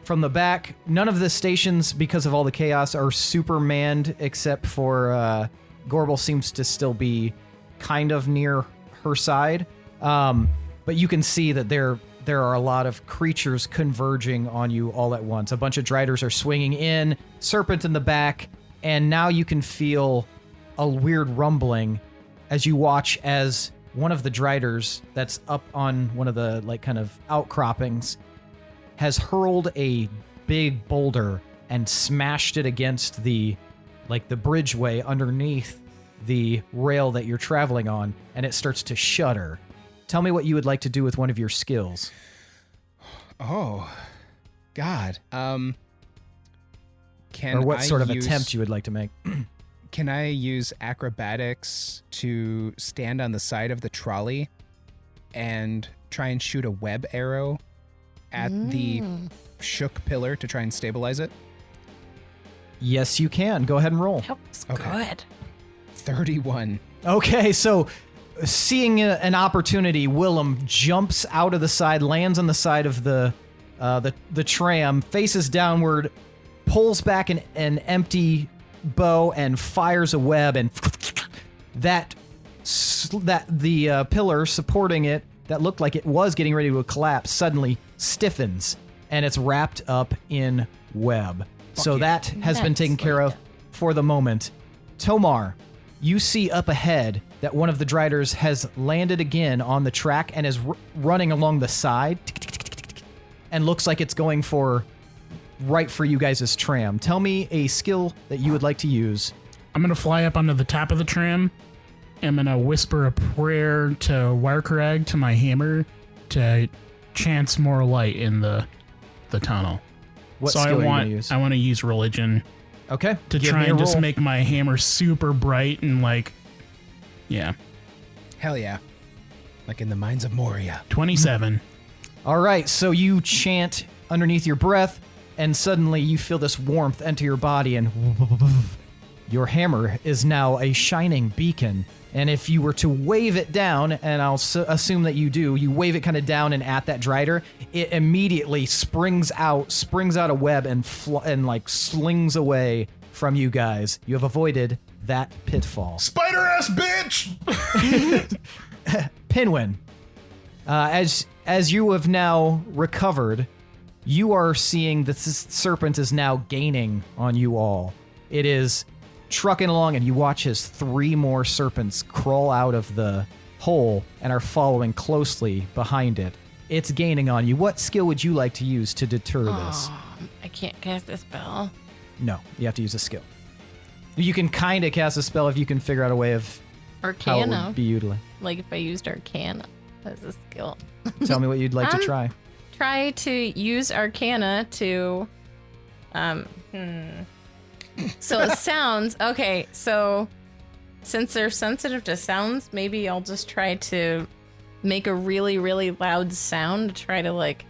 from the back, none of the stations, because of all the chaos, are super manned, except for Gorbel seems to still be kind of near her side. But you can see that there are a lot of creatures converging on you all at once. A bunch of Driders are swinging in, serpent in the back, and now you can feel a weird rumbling as you watch as one of the Driders that's up on one of the like kind of outcroppings has hurled a big boulder and smashed it against the bridgeway underneath the rail that you're traveling on, and it starts to shudder. Tell me what you would like to do with one of your skills. Oh, God. Can Or what I sort of use- attempt you would like to make. Can I use acrobatics to stand on the side of the trolley and try and shoot a web arrow at the shook pillar to try and stabilize it? Yes, you can. Go ahead and roll. That was Okay. good. 31. Okay, so seeing an opportunity, Willem jumps out of the side, lands on the side of the tram, faces downward, pulls back an empty bow and fires a web, and that the pillar supporting it that looked like it was getting ready to collapse suddenly stiffens, and it's wrapped up in web. So that has been taken care of for the moment. Tomar, you see up ahead that one of the Driders has landed again on the track and is running along the side and looks like it's going for right for you guys' tram. Tell me a skill that you would like to use. I'm going to fly up onto the top of the tram. I'm going to whisper a prayer to Wirecrag, to my hammer, to chance more light in the tunnel. What so skill I are want, you going to use? I want to use religion. Okay. To try and just make my hammer super bright and like, yeah. Hell yeah. Like in the mines of Moria. 27. All right, so you chant underneath your breath, and suddenly you feel this warmth enter your body, and your hammer is now a shining beacon. And if you were to wave it down, and I'll assume that you do, you wave it kind of down and at that Drider, it immediately springs out a web and like slings away from you guys. You have avoided that pitfall. Spider-ass bitch! Pinwin, as you have now recovered, you are seeing that this serpent is now gaining on you all. It is trucking along, and you watch as 3 more serpents crawl out of the hole and are following closely behind it. It's gaining on you. What skill would you like to use to deter this? I can't cast a spell. No, you have to use a skill. You can kind of cast a spell if you can figure out a way of how it Arcana. would be utilized. Like if I used Arcana as a skill. Tell me what you'd like to try. Try to use Arcana to, So sounds, okay, so since they're sensitive to sounds, maybe I'll just try to make a really, really loud sound to try to, like,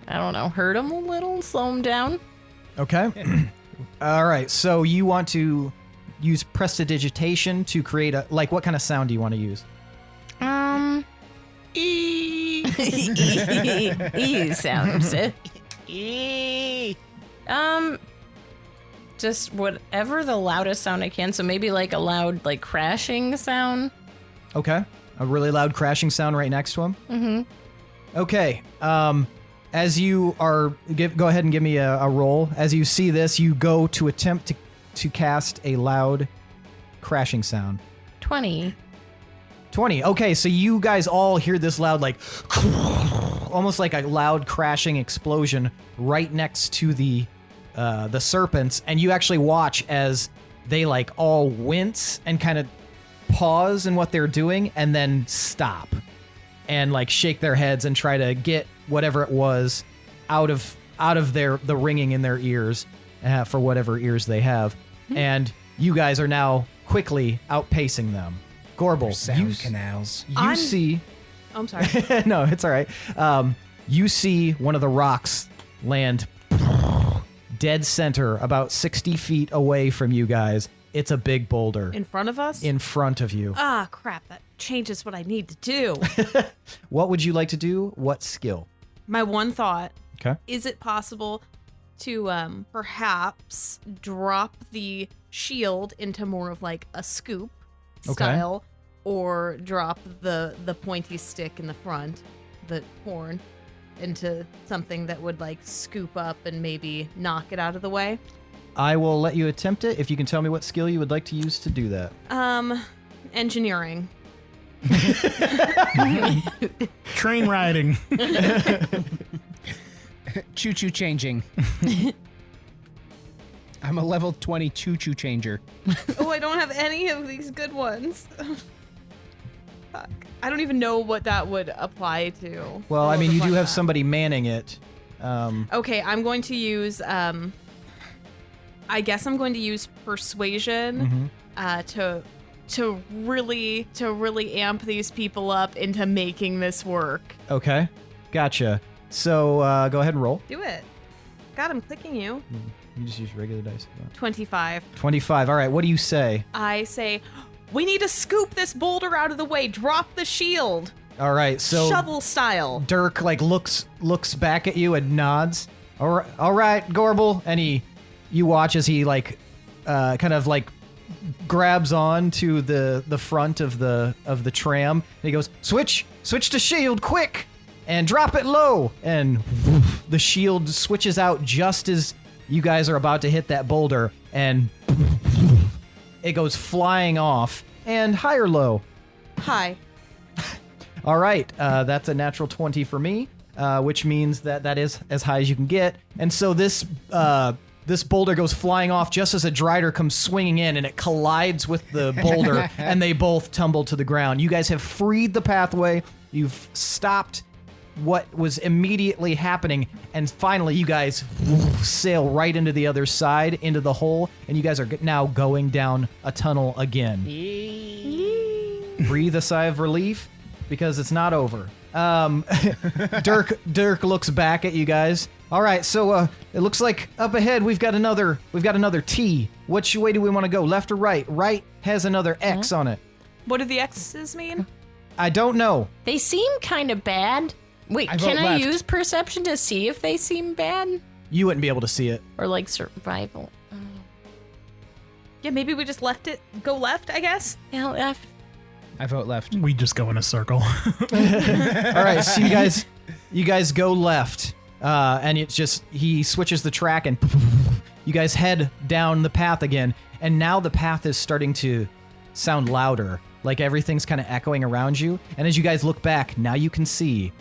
I don't know, hurt them a little, slow them down. Okay. All right, so you want to use prestidigitation to create a, like, what kind of sound do you want to use? E sounds. Just whatever the loudest sound I can. So maybe like a loud, like crashing sound. Okay. A really loud crashing sound right next to him. Mm-hmm. Okay. As you are, go ahead and give me a roll. As you see this, you go to attempt to cast a loud crashing sound. 20. 20. Okay, so you guys all hear this loud, like, almost like a loud crashing explosion right next to the serpents, and you actually watch as they like all wince and kind of pause in what they're doing and then stop and like shake their heads and try to get whatever it was out of the ringing in their ears for whatever ears they have. And you guys are now quickly outpacing them. Gorbel, Sound canals. you see... Oh, I'm sorry. No, it's all right. You see one of the rocks land dead center, about 60 feet away from you guys. It's a big boulder. In front of us? In front of you. Ah, crap. That changes what I need to do. What would you like to do? What skill? My one thought. Okay. Is it possible to perhaps drop the shield into more of like a scoop style, or drop the pointy stick in the front, the horn, into something that would like scoop up and maybe knock it out of the way? I will let you attempt it if you can tell me what skill you would like to use to do that. Engineering. Train riding. Choo-choo changing. I'm a level 20 choo-choo changer. Oh, I don't have any of these good ones. Fuck. I don't even know what that would apply to. Well, I mean, you do have that. somebody manning it. Okay, I'm going to use, I guess I'm going to use persuasion to really amp these people up into making this work. Okay. Gotcha. So go ahead and roll. Do it. God, I'm clicking you. You just use regular dice. 25. 25. All right. What do you say? I say, we need to scoop this boulder out of the way. Drop the shield. All right. So Shovel style. Dirk like looks back at you and nods. All right, Gorbel, and you watch as he like kind of like grabs on to the front of the tram. And he goes, switch to shield quick and drop it low. And the shield switches out just as you guys are about to hit that boulder, and it goes flying off. And high or low? Hi. All right, that's a natural 20 for me, which means that is as high as you can get. And so this boulder goes flying off just as a Drider comes swinging in, and it collides with the boulder, and they both tumble to the ground. You guys have freed the pathway. You've stopped what was immediately happening, and finally you guys sail right into the other side, into the hole, and you guys are now going down a tunnel again. Breathe a sigh of relief, because it's not over. Dirk looks back at you guys. All right, so it looks like up ahead we've got another T. Which way do we want to go, left or right? Right has another X on it. What do the X's mean? I don't know. They seem kind of bad. Wait, can I use perception to see if they seem bad? You wouldn't be able to see it. Or like survival? Yeah, maybe we just go left, I guess. Yeah, left. I vote left. We just go in a circle. All right, so you guys go left, and it's just he switches the track, and you guys head down the path again, and now the path is starting to sound louder, like everything's kind of echoing around you. And as you guys look back, now you can see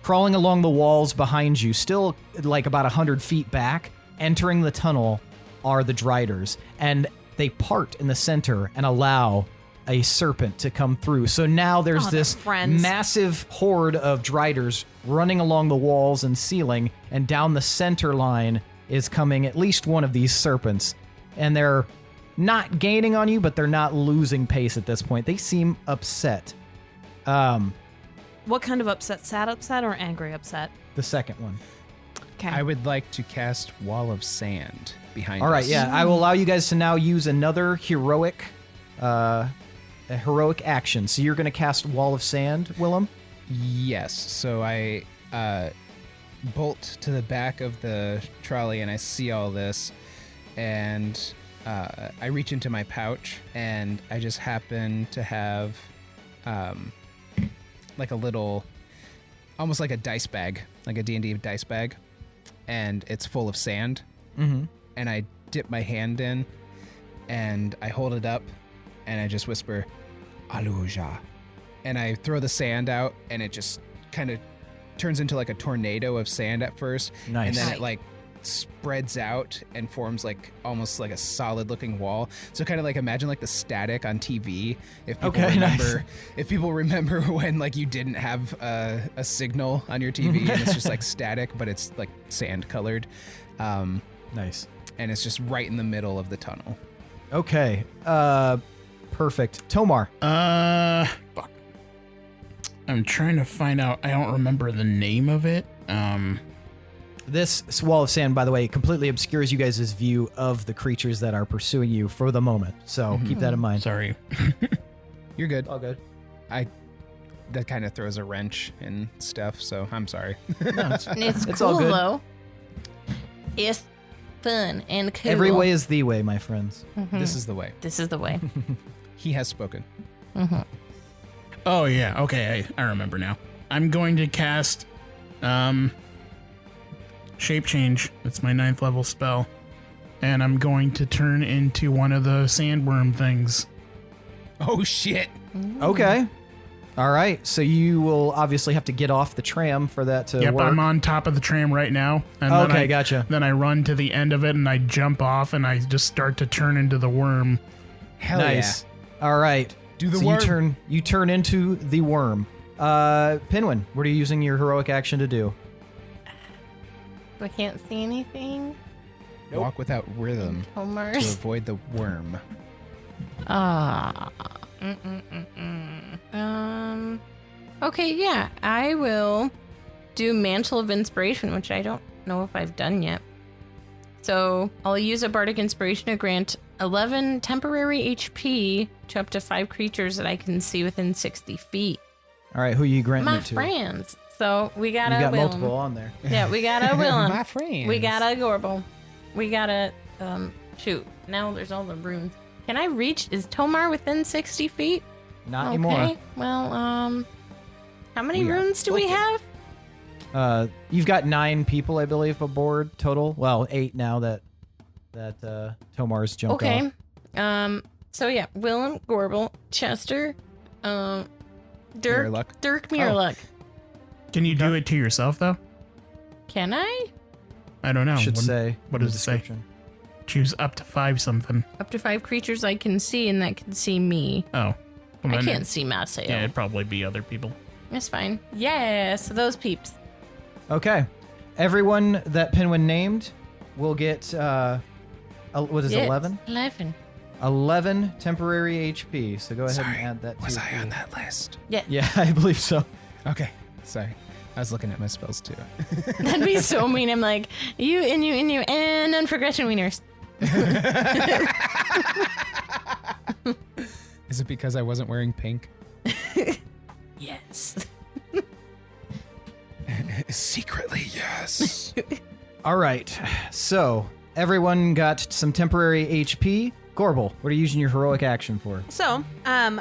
crawling along the walls behind you, still like about 100 feet back, entering the tunnel are the Driders, and they part in the center and allow a serpent to come through. So now there's this massive horde of Driders running along the walls and ceiling, and down the center line is coming at least one of these serpents. And they're not gaining on you, but they're not losing pace at this point. They seem upset. What kind of upset? Sad upset or angry upset? The second one. Okay. I would like to cast Wall of Sand behind us. All right, yeah. I will allow you guys to now use another heroic action. So you're going to cast Wall of Sand, Willem? Yes. So I bolt to the back of the trolley, and I see all this, and I reach into my pouch, and I just happen to have like a little, almost like a dice bag, like a D&D dice bag, and it's full of sand. Mm-hmm. And I dip my hand in, and I hold it up, and I just whisper, Aluja. And I throw the sand out, and it just kind of turns into like a tornado of sand at first. Nice. And then it like spreads out and forms like almost like a solid looking wall. So kind of like imagine like the static on TV. If people remember, if people remember when like you didn't have a signal on your TV and it's just like static, but it's like sand colored. Nice. And it's just right in the middle of the tunnel. Okay. Perfect. Tomar. Fuck. I'm trying to find out. I don't remember the name of it. This wall of sand, by the way, completely obscures you guys' view of the creatures that are pursuing you for the moment. So keep that in mind. Sorry. You're good. All good. That kind of throws a wrench and stuff, so I'm sorry. No, It's It's cool, all good. though. It's fun and cool. Every way is the way, my friends. This is the way. This is the way. He has spoken. Oh, yeah. Okay, I remember now. I'm going to cast Shape Change. That's my 9th level spell. And I'm going to turn into one of the sandworm things. Oh, shit. Okay. All right. So you will obviously have to get off the tram for that to Yep, work. I'm on top of the tram right now. And Okay, gotcha. Then I run to the end of it and I jump off and I just start to turn into the worm. Hell Nice. All right. Do the so worm. You turn into the worm. Pinwin, what are you using your heroic action to do? I can't see anything. yeah. Walk without rhythm to Homers. avoid the worm. Okay, yeah. I will do Mantle of Inspiration, which I don't know if I've done yet. So I'll use a Bardic Inspiration to grant 11 temporary HP to up to 5 creatures that I can see within 60 feet. All right, who are you granting My it to? friends. So we got You a got Willem. multiple on there. Yeah, we got a Willem. My friends. We got a Gorbel. We got a Shoot, now there's all the runes. Can I reach? Is Tomar within 60 feet? Not anymore. Well, how many We are runes do we looking. have? You've got 9 people, I believe, aboard total. Well, 8 now that Tomar's jumped Okay. off. So yeah, Willem, Gorbel, Chester, Dirk, Mirluck. Mirluck. Can you do it to yourself though? Can I? I don't know. Should say. what in the does it say? description. Choose up to 5 something. Up to 5 creatures I can see, and that can see me. Oh. Well, I then can't see Maseo. Yeah, it'd probably be other people. That's fine. Yeah, so those peeps. Okay. Everyone that Pinwin named will get, what is it, Yes, 11? 11. 11 temporary HP. So go ahead Sorry, and add that to Was your I on pool. that list? Yeah, I believe so. Okay. Sorry. I was looking at my spells too. That'd be so mean. I'm like, you, and none for Gretchen Wieners. Is it because I wasn't wearing pink? Yes. Secretly, yes. All right. So everyone got some temporary HP. Gorbel, what are you using your heroic action for? So, I'm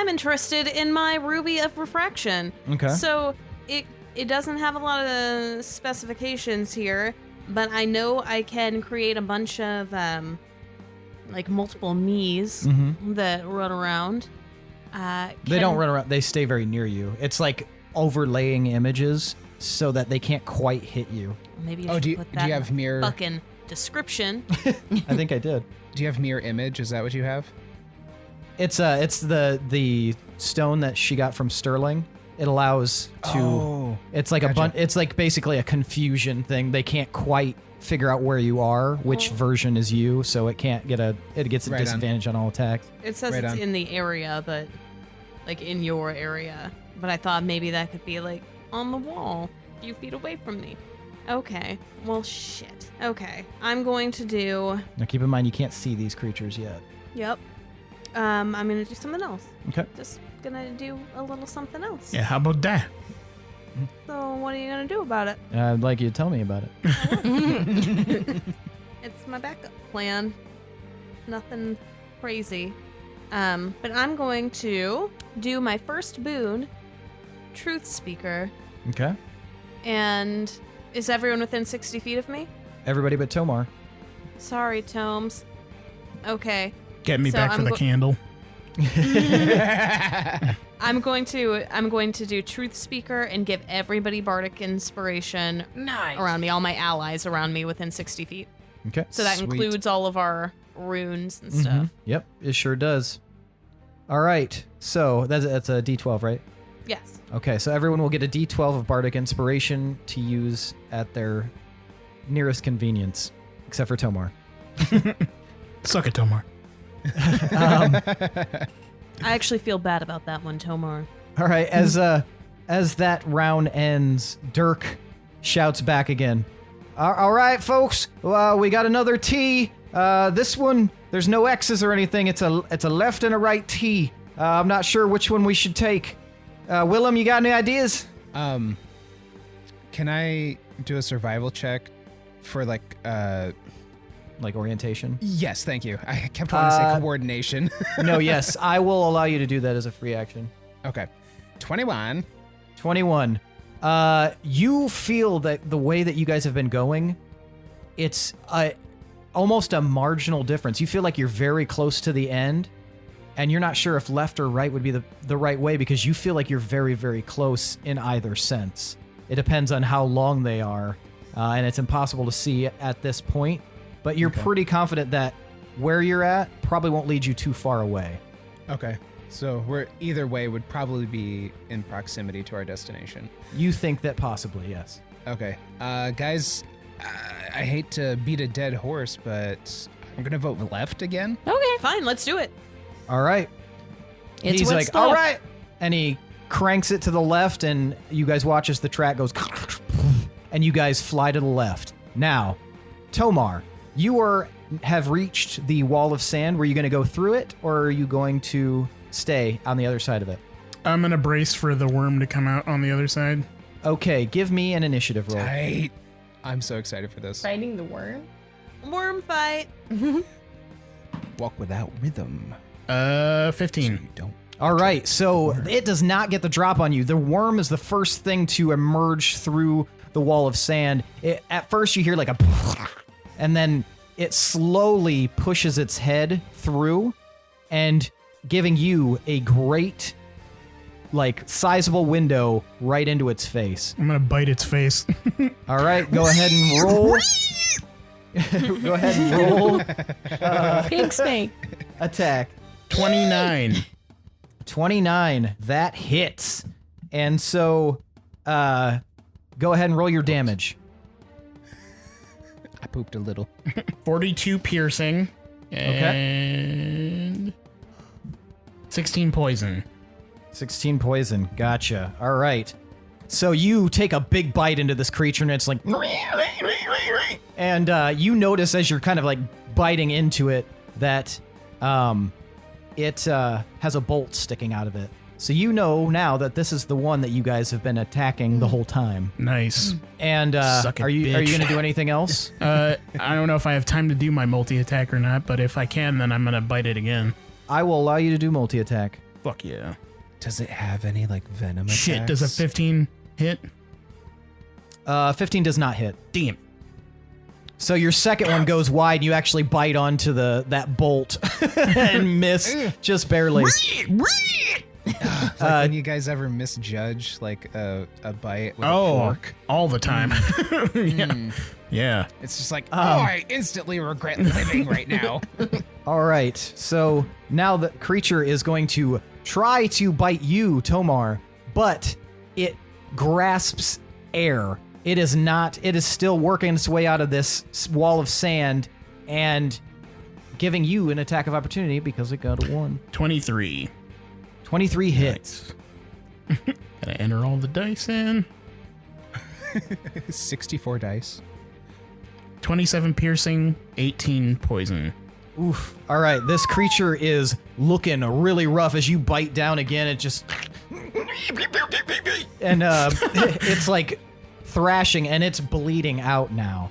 interested in my Ruby of Refraction. Okay. So it doesn't have a lot of specifications here, but I know I can create a bunch of like multiple me's Mm-hmm. that run around. They don't run around. They stay very near you. It's like overlaying images so that they can't quite hit you. Maybe I Oh, should do you, put do that you have mirror? fucking description. I think I did. Do you have mirror image? Is that what you have? It's the stone that she got from Sterling. It allows to. Oh, It's like gotcha. It's like basically a confusion thing. They can't quite figure out where you are, which version is you, so it can't get it gets a Right on. disadvantage on all attacks. It says Right it's on. in the area, but like in your area. But I thought maybe that could be like on the wall, a few feet away from me. Okay. Well, shit. Okay. I'm going to do. Now keep in mind you can't see these creatures yet. Yep. I'm gonna do something else. Okay. Just gonna do a little something else. Yeah, how about that? So what are you gonna do about it? I'd like you to tell me about it. It's my backup plan. Nothing crazy. But I'm going to do my first boon, Truth Speaker. Okay. And is everyone within 60 feet of me? Everybody but Tomar. Sorry, Tomes. Okay. Get me So back for I'm the candle. I'm going to do Truth Speaker and give everybody Bardic Inspiration Nice. around me, all my allies around me within 60 feet. Okay. So that Sweet. includes all of our runes and Mhm. stuff. Yep, it sure does. All right. So that's a D12, right? Yes. Okay, so everyone will get a D12 of Bardic Inspiration to use at their nearest convenience, except for Tomar. Suck it, Tomar. I actually feel bad about that one, Tomar. All right, as that round ends, Dirk shouts back again. All right, folks, we got another T. This one, there's no X's or anything. It's a left and a right T. I'm not sure which one we should take. Willem, you got any ideas? Can I do a survival check for like Like orientation? yes, thank you. I kept wanting to say coordination. No, yes, I will allow you to do that as a free action. Okay. 21. 21. You feel that the way that you guys have been going, it's almost a marginal difference. You feel like you're very close to the end, and you're not sure if left or right would be the right way because you feel like you're very, very close in either sense. It depends on how long they are, and it's impossible to see at this point, but you're pretty confident that where you're at probably won't lead you too far away. Okay. So we're either way would probably be in proximity to our destination. You think that possibly, yes. Okay. Guys, I hate to beat a dead horse, but I'm going to vote left again. Okay. Fine, let's do it. All right. It's He's what's like, all left. right. And he cranks it to the left, and you guys watch as the track goes, and you guys fly to the left. Now, Tomar, you have reached the wall of sand. Were you going to go through it, or are you going to stay on the other side of it? I'm gonna brace for the worm to come out on the other side. Okay, give me an initiative roll. Tight. I'm so excited for this. Fighting the worm? Worm fight. Walk without rhythm. 15. You don't. All right, so it does not get the drop on you. The worm is the first thing to emerge through the wall of sand. At first, you hear like a, and then it slowly pushes its head through, and giving you a great, like, sizable window right into its face. I'm gonna bite its face. All right, go ahead and roll. Go ahead and roll. Pig snake. Attack. 29. 29. That hits. And so, go ahead and roll your damage. I pooped a little. 42 piercing. And 16 poison. 16 poison. Gotcha. All right. So you take a big bite into this creature, and it's like, and you notice as you're kind of like biting into it that it has a bolt sticking out of it. So you know now that this is the one that you guys have been attacking the whole time. Nice. And Suck it, are you bitch. gonna do anything else? I don't know if I have time to do my multi-attack or not, but if I can, then I'm gonna bite it again. I will allow you to do multi-attack. Fuck yeah. Does it have any like venom Shit, attacks? does a 15 hit? 15 does not hit. Damn. So your second one goes wide. You actually bite onto that bolt and miss just barely. Like when you guys ever misjudge like a bite with a fork? All the time. Mm. Yeah. It's just like, I instantly regret living right now. All right. So now the creature is going to try to bite you, Tomar, but it grasps air. It is not. It is still working its way out of this wall of sand and giving you an attack of opportunity because it got a 1. 23. 23 hits. Gotta enter all the dice in. 64 dice. 27 piercing, 18 poison. Oof. All right. This creature is looking really rough as you bite down again. It just. And it's like thrashing and it's bleeding out now.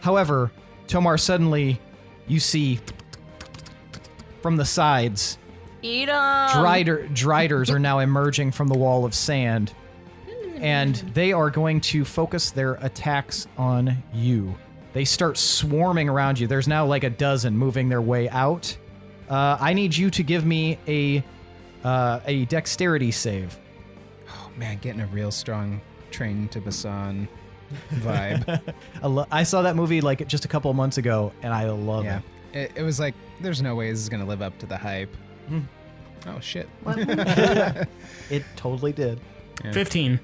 However, Tomar, suddenly you see from the sides, Eat 'em. Driders are now emerging from the wall of sand, and they are going to focus their attacks on you. They start swarming around you. There's now like a dozen moving their way out. I need you to give me a dexterity save. Oh man, getting a real strong Train to Busan vibe. I saw that movie like just a couple of months ago, and I love Yeah. it. It was like, there's no way this is going to live up to the hype. Oh, shit. It totally did. Yeah. 15.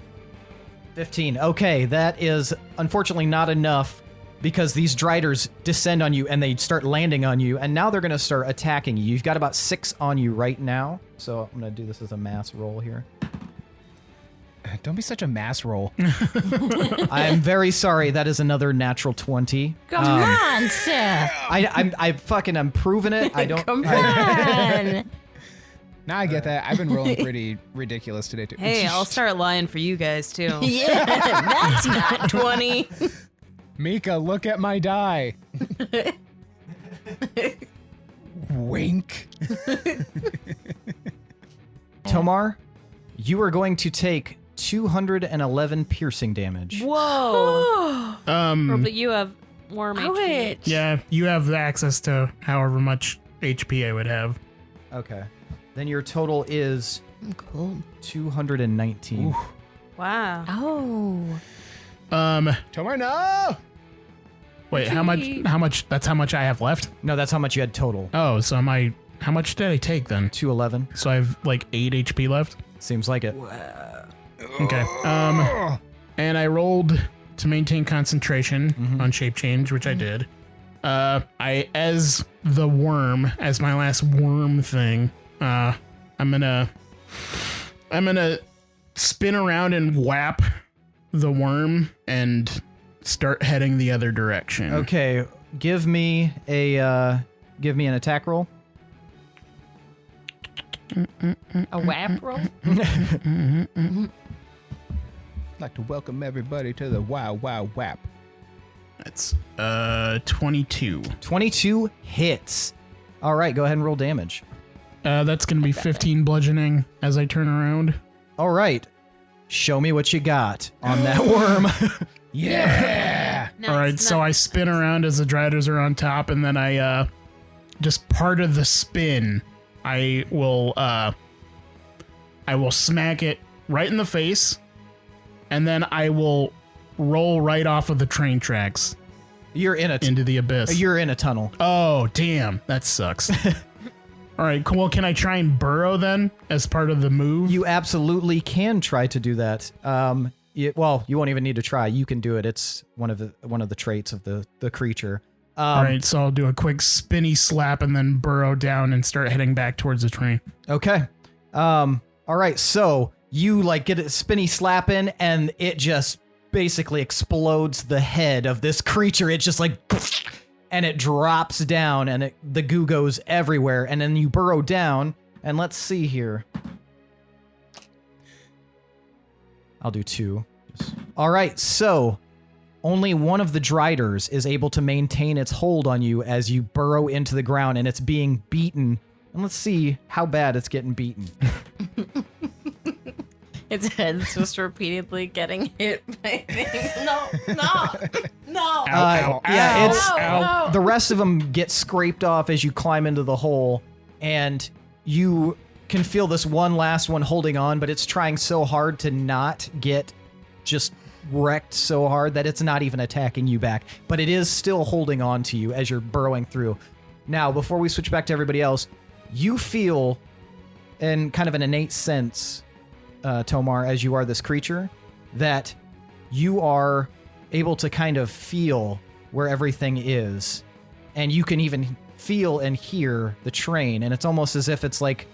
15. Okay, that is unfortunately not enough because these Driders descend on you and they start landing on you, and now they're going to start attacking you. You've got about 6 on you right now, so I'm going to do this as a mass roll here. Don't be such a mass roll. I'm very sorry. That is another natural 20. Come on, Seth. I'm proving it. I don't. Come on. Now I get that. I've been rolling pretty ridiculous today, too. Hey, I'll start lying for you guys too. Yeah, that's not 20. Mika, look at my die. Wink. Tomar, you are going to take 211 piercing damage. Whoa. But you have worm HP. Ouch. Yeah, you have access to however much HP I would have. Okay. Then your total is Cool. 219. Ooh. Wow. Oh. Tomar, no! Wait, how much, that's how much I have left? No, that's how much you had total. Oh, so how much did I take then? 211. So I have like 8 HP left? Seems like it. Okay. And I rolled to maintain concentration on shape change, which I did. As the worm, as my last worm thing, I'm gonna spin around and whap the worm and start heading the other direction. Okay, give me an attack roll. A whap roll? I'd like to welcome everybody to the Wow Wow Whap. That's 22. 22 hits. All right, go ahead and roll damage. That's going to be 15 bludgeoning as I turn around. All right. Show me what you got on that worm. Yeah. All right, so I spin around as the Driders are on top, and then I just part of the spin, I will smack it right in the face, and then I will roll right off of the train tracks You're in into the abyss. You're in a tunnel. Oh, damn, that sucks. All right, cool. Can I try and burrow then as part of the move? You absolutely can try to do that. You won't even need to try. You can do it. It's one of the traits of the creature. All right, so I'll do a quick spinny slap and then burrow down and start heading back towards the train. Okay. All right. So you like get a spinny slap in, and it just basically explodes the head of this creature. It just like, and it drops down, and the goo goes everywhere. And then you burrow down, and let's see here. I'll do 2. All right, so only one of the Driders is able to maintain its hold on you as you burrow into the ground, and it's being beaten. And let's see how bad it's getting beaten. Its head's just repeatedly getting hit by things. No. The rest of them get scraped off as you climb into the hole, and you can feel this one last one holding on, but it's trying so hard to not get just wrecked so hard that it's not even attacking you back, but it is still holding on to you as you're burrowing through. Now, before we switch back to everybody else, you feel in kind of an innate sense, Tomar, as you are this creature, that you are able to kind of feel where everything is, and you can even feel and hear the train, and it's almost as if it's like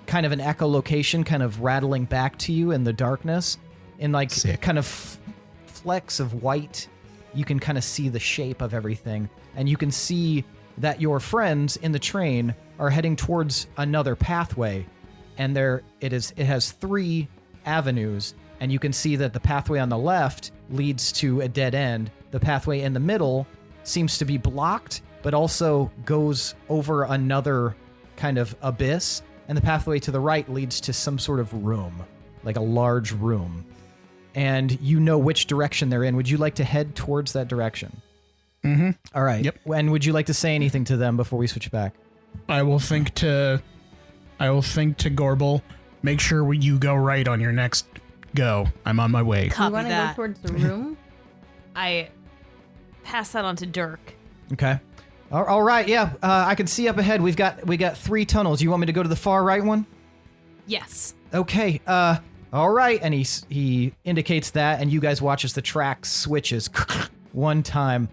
kind of an echolocation kind of rattling back to you in the darkness. In like Sick. kind of flecks of white, you can kind of see the shape of everything, and you can see that your friends in the train are heading towards another pathway, and it has 3 avenues, and you can see that the pathway on the left leads to a dead end. The pathway in the middle seems to be blocked, but also goes over another kind of abyss, and the pathway to the right leads to some sort of room, like a large room. And you know which direction they're in. Would you like to head towards that direction? Mm-hmm. All right. Yep. And would you like to say anything to them before we switch back? I will think to Gorbel, make sure you go right on your next go. I'm on my way. You Copy want to go that. towards the room? I pass that on to Dirk. Okay. All right. Yeah. I can see up ahead. We got 3 tunnels. You want me to go to the far right one? Yes. Okay. All right. And he indicates that, and you guys watch as the track switches one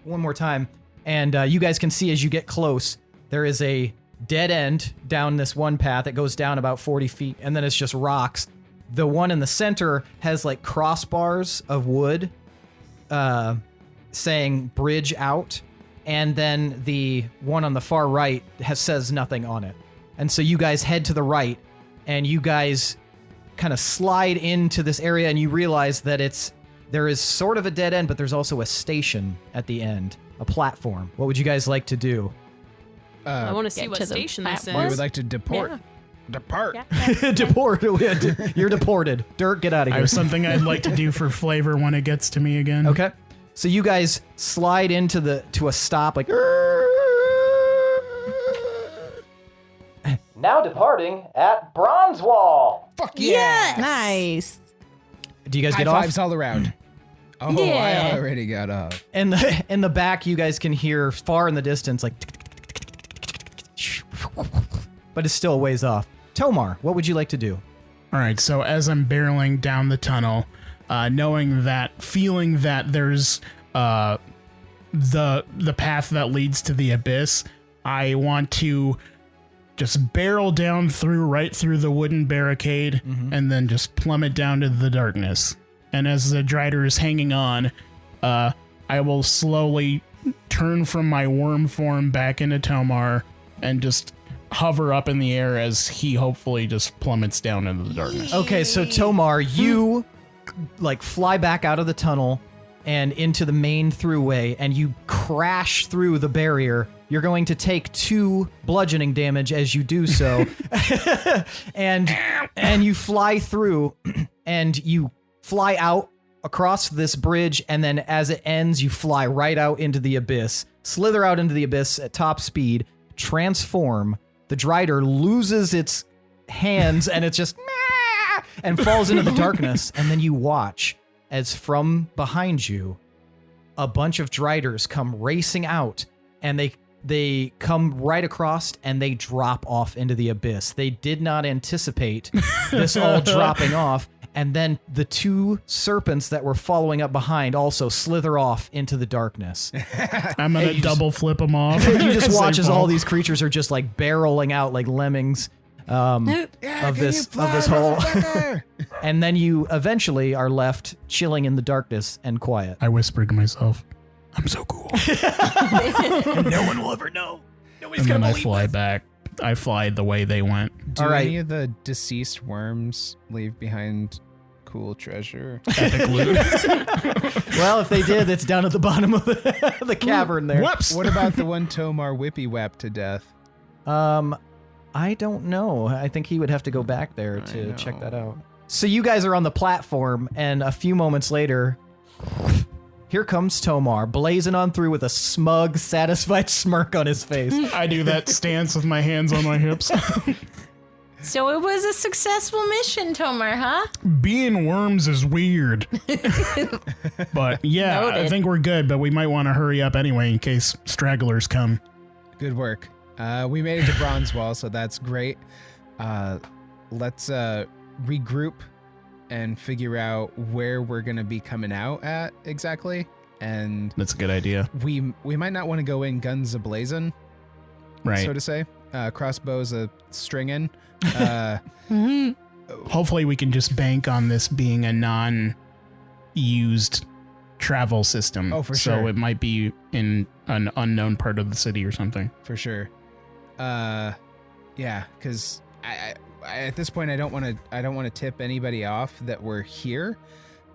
more time, and you guys can see as you get close, there is a dead end down this one path. It goes down about 40 feet, and then it's just rocks. The one in the center has like crossbars of wood, saying "bridge out," and then the one on the far right says nothing on it. And so you guys head to the right, and you guys kind of slide into this area, and you realize that there is sort of a dead end, but there's also a station at the end, a platform. What would you guys like to do? I want to see get what to the station this platform. We is. would like to deport. Yeah. Depart. Yeah. Deport. You're deported. Dirk, get out of I here. have something I'd like to do for flavor when it gets to me again. Okay. So you guys slide to a stop, like. Now departing at Brozewall. Fuck yeah. Nice. Do you guys High get off? fives all around. Oh, Yeah. I already got off. In the back, you guys can hear far in the distance, like. But it's still a ways off. Tomar, what would you like to do? All right, so as I'm barreling down the tunnel, feeling that there's the path that leads to the abyss, I want to just barrel down right through the wooden barricade, and then just plummet down to the darkness. And as the Drider is hanging on, I will slowly turn from my worm form back into Tomar and just hover up in the air as he hopefully just plummets down into the darkness. Okay, so Tomar, you like fly back out of the tunnel, and into the main throughway, and you crash through the barrier. You're going to take 2 bludgeoning damage as you do so. and you fly through, and you fly out across this bridge, and then as it ends, you fly right out into the abyss, slither out into the abyss at top speed, transform. The Drider loses its hands, and it's just and falls into the darkness, and then you watch as from behind you, a bunch of Driders come racing out, and they come right across, and they drop off into the abyss. They did not anticipate this all dropping off, and then the 2 serpents that were following up behind also slither off into the darkness. I'm going to double flip them off. You just watch as all these creatures are just like barreling out like lemmings of this hole. And then you eventually are left chilling in the darkness and quiet. I whispered to myself, I'm so cool. And no one will ever know. Nobody's And then gonna I believe fly us. back. I fly the way they went. Do All right. any of the deceased worms leave behind cool treasure? Epic loot. Well, if they did, it's down at the bottom of the cavern there. Whoops. What about the one Tomar whippy whapped to death? I don't know. I think he would have to go back there I to check know. that out. So you guys are on the platform, and a few moments later, here comes Tomar, blazing on through with a smug, satisfied smirk on his face. I do that stance with my hands on my hips. So it was a successful mission, Tomar, huh? Being worms is weird. But yeah, I Noted. think we're good, but we might want to hurry up anyway in case stragglers come. Good work. We made it to Brozewall, so that's great. Let's regroup and figure out where we're going to be coming out at exactly. And That's a good idea. we might not want to go in guns a-blazing, Right. so to say. Crossbows a-stringing. Hopefully we can just bank on this being a non-used travel system. Oh, for So sure. it might be in an unknown part of the city or something. For sure. Yeah, because I at this point I don't want to tip anybody off that we're here,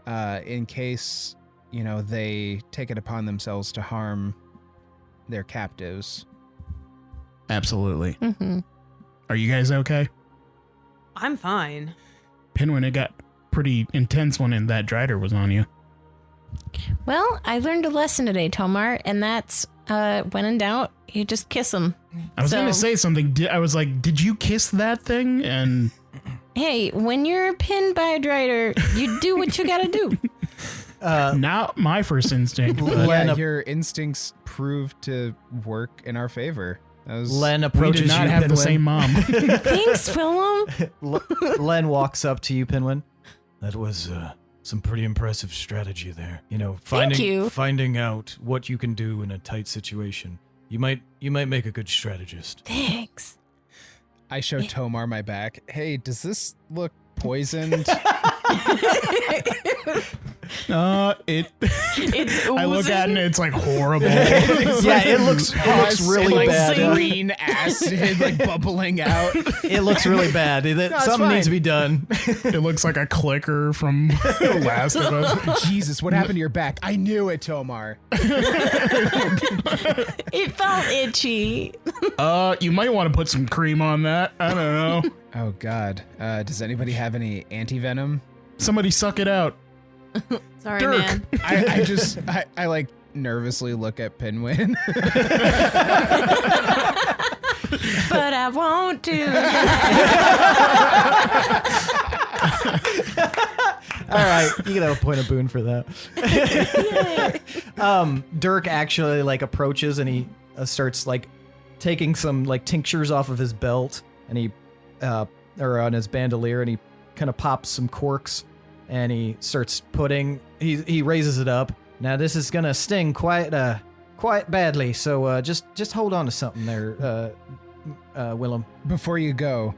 in case they take it upon themselves to harm their captives. Absolutely. Mm-hmm. Are you guys okay? I'm fine. Pinwin, it got pretty intense when that Drider was on you. Well, I learned a lesson today, Tomar, and that's when in doubt, you just kiss them. I was going to say something. I was like, did you kiss that thing? And Hey, when you're pinned by a Drider, you do what you gotta do. not my first instinct. But Len, Your instincts proved to work in our favor. That was Len we approaches did not you, have the Pinwin. same mom. Thanks, Willem. Len walks up to you, Pinwin. That was some pretty impressive strategy there. Thank you. Finding out what you can do in a tight situation. You might make a good strategist. Thanks. I show Tomar my back. Hey, does this look poisoned? It's I look oozing. at it and it's like horrible. Yeah, it looks really like bad. green acid like bubbling out. It looks really bad. it's Something fine. needs to be done. It looks like a clicker from The Last of Us. Jesus, what happened to your back? I knew it, Tomar. It felt itchy. You might want to put some cream on that. I don't know. Oh God. Does anybody have any anti-venom? Somebody suck it out. Sorry, Dirk. man. I like nervously look at Pinwin. But I won't do. All right, you can have a point of boon for that. Dirk actually approaches and he starts taking some tinctures off of his belt and he or on his bandolier and he kind of pops some corks and he starts putting he raises it up. Now this is gonna sting quite badly, so just hold on to something there, Willem. Before you go,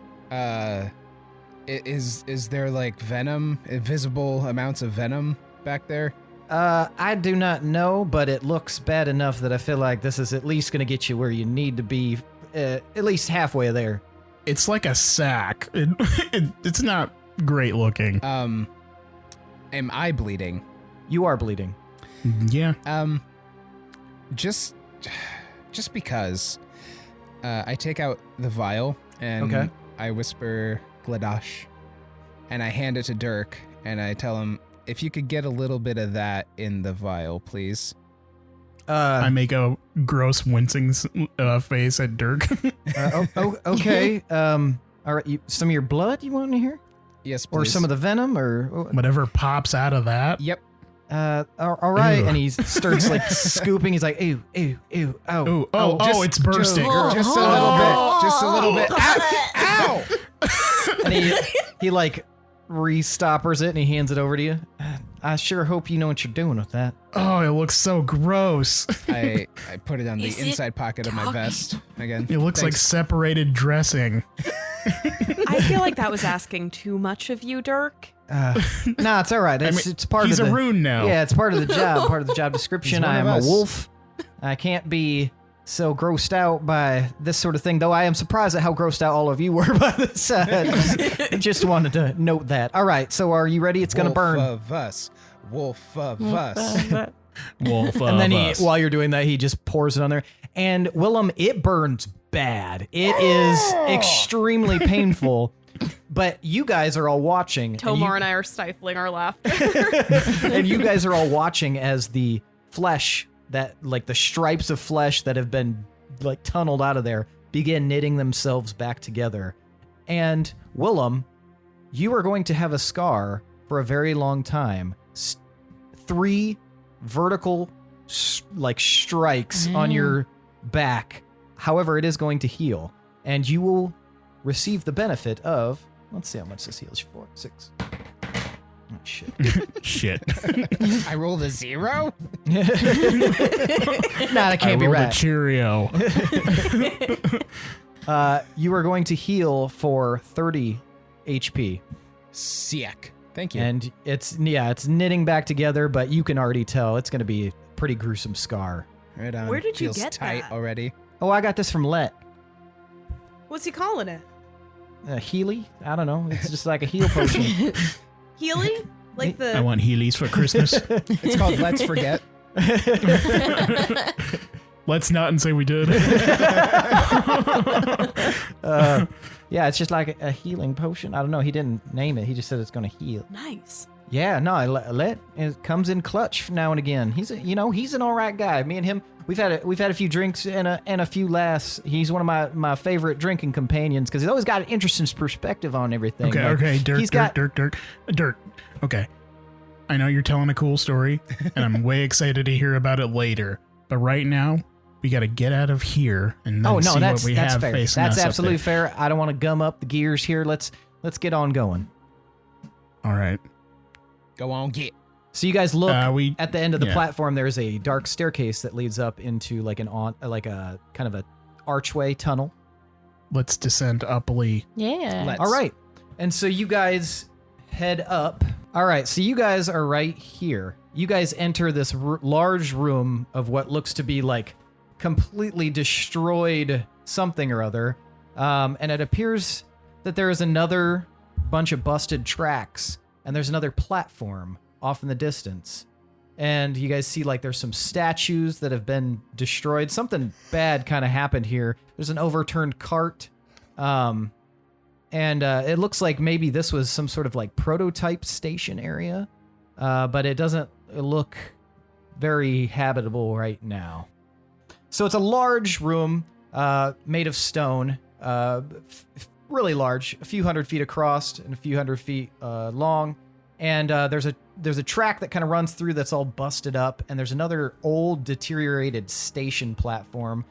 is there venom, visible amounts of venom back there? I do not know, but it looks bad enough that I feel like this is at least gonna get you where you need to be, at least halfway there. It's like a sack. It's not great looking. Am I bleeding? You are bleeding. Yeah. Just because I take out the vial and Okay. I whisper Gladash, and I hand it to Dirk, and I tell him, if you could get a little bit of that in the vial, please. I make a gross wincing face at Dirk. Okay. All right. Some of your blood you want to hear? Yes, please. Or some of the venom? Or Whatever pops out of that. Yep. all right. Ew. And he starts like scooping. He's like, ew, ew, ew, oh, Oh, it's bursting. Just a little bit. Just a little bit. Ow! And he like restoppers it and he hands it over to you. I sure hope you know what you're doing with that. Oh, it looks so gross. I put it on the Is it inside pocket of my talking? vest again. It looks like Thanks. separated dressing. I feel like that was asking too much of you, Dirk. Nah, it's all right. It's part He's of the a rune now. Yeah, it's part of the job. Part of the job description. He's one I of am a us. wolf. I can't be so grossed out by this sort of thing, though I am surprised at how grossed out all of you were by this. Just wanted to note that. All right, so are you ready? It's going to burn. Wolf of us. Wolf of us. Wolf And then of us. while you're doing that, he just pours it on there. And Willem, it burns bad. It is extremely painful. But you guys are all watching. Tomar and I are stifling our laughter. And you guys are all watching as the flesh that, like the stripes of flesh that have been like tunneled out of there, begin knitting themselves back together. And Willem, you are going to have a scar for a very long time. 3 vertical strikes on your back. However, it is going to heal, and you will receive the benefit of. Let's see how much this heals you for. 6. Oh, shit. Shit. I rolled a 0? Nah, that can't be rolled a right. Cheerio. You are going to heal for 30 HP. Sick. Thank you. And it's knitting back together, but you can already tell it's going to be a pretty gruesome scar. Right on. Where did you Feels get tight that? already. Oh, I got this from Let. What's he calling it? Healy? I don't know. It's just like a heal potion. Healy? Like the. I want Heelys for Christmas. It's called Let's Forget. Let's not and say we did. Yeah, it's just like a healing potion. I don't know. He didn't name it. He just said it's going to heal. Nice. Yeah, no, Let it comes in clutch now and again. He's an all right guy. Me and him, we've had a few drinks and a few laughs. He's one of my favorite drinking companions because he's always got an interesting perspective on everything. Okay, Like, okay, he's Dirk, got- Dirk. Okay. I know you're telling a cool story, and I'm way excited to hear about it later. But right now, we got to get out of here and then see what we have fair. facing That's us up absolutely there. fair. I don't want to gum up the gears here. Let's get on going. All right. Go on, get. So you guys look We at the end of the yeah. platform. There's a dark staircase that leads up into like a kind of a archway tunnel. let's descend uply. Yeah. Let's. All right. And so you guys head up. All right. So you guys are right here. You guys enter this large room of what looks to be like completely destroyed something or other. And it appears that there is another bunch of busted tracks, and there's another platform off in the distance. And you guys see like there's some statues that have been destroyed. Something bad kind of happened here. There's an overturned cart. And it looks like maybe this was some sort of like prototype station area. But it doesn't look very habitable right now. So it's a large room made of stone, really large, a few hundred feet across and a few hundred feet long. And there's a track that kind of runs through that's all busted up, and there's another old deteriorated station platform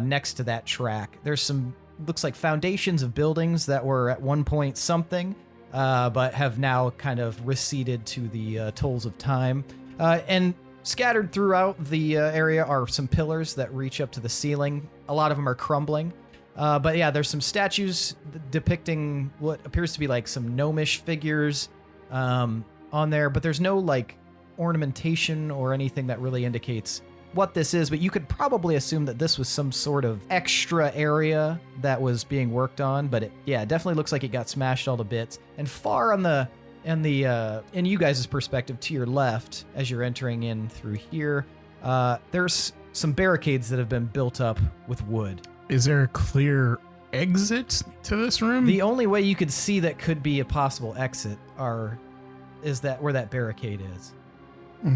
next to that track. There's some looks like foundations of buildings that were at one point something, but have now kind of receded to the tolls of time. And scattered throughout the area are some pillars that reach up to the ceiling. A lot of them are crumbling. But yeah, there's some statues depicting what appears to be like some gnomish figures on there, but there's no like ornamentation or anything that really indicates what this is. But you could probably assume that this was some sort of extra area that was being worked on. But it definitely looks like it got smashed all to bits. And far And in you guys' perspective to your left, as you're entering in through here, there's some barricades that have been built up with wood. Is there a clear exit to this room? The only way you could see that could be a possible exit is that where that barricade is.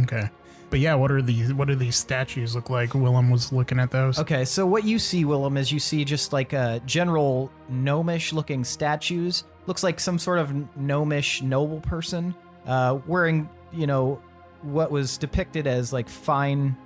Okay. But yeah, what do these statues look like? Willem was looking at those. Okay, so what you see, Willem, is you see just like general gnomish looking statues. Looks like some sort of gnomish noble person wearing, what was depicted as like fine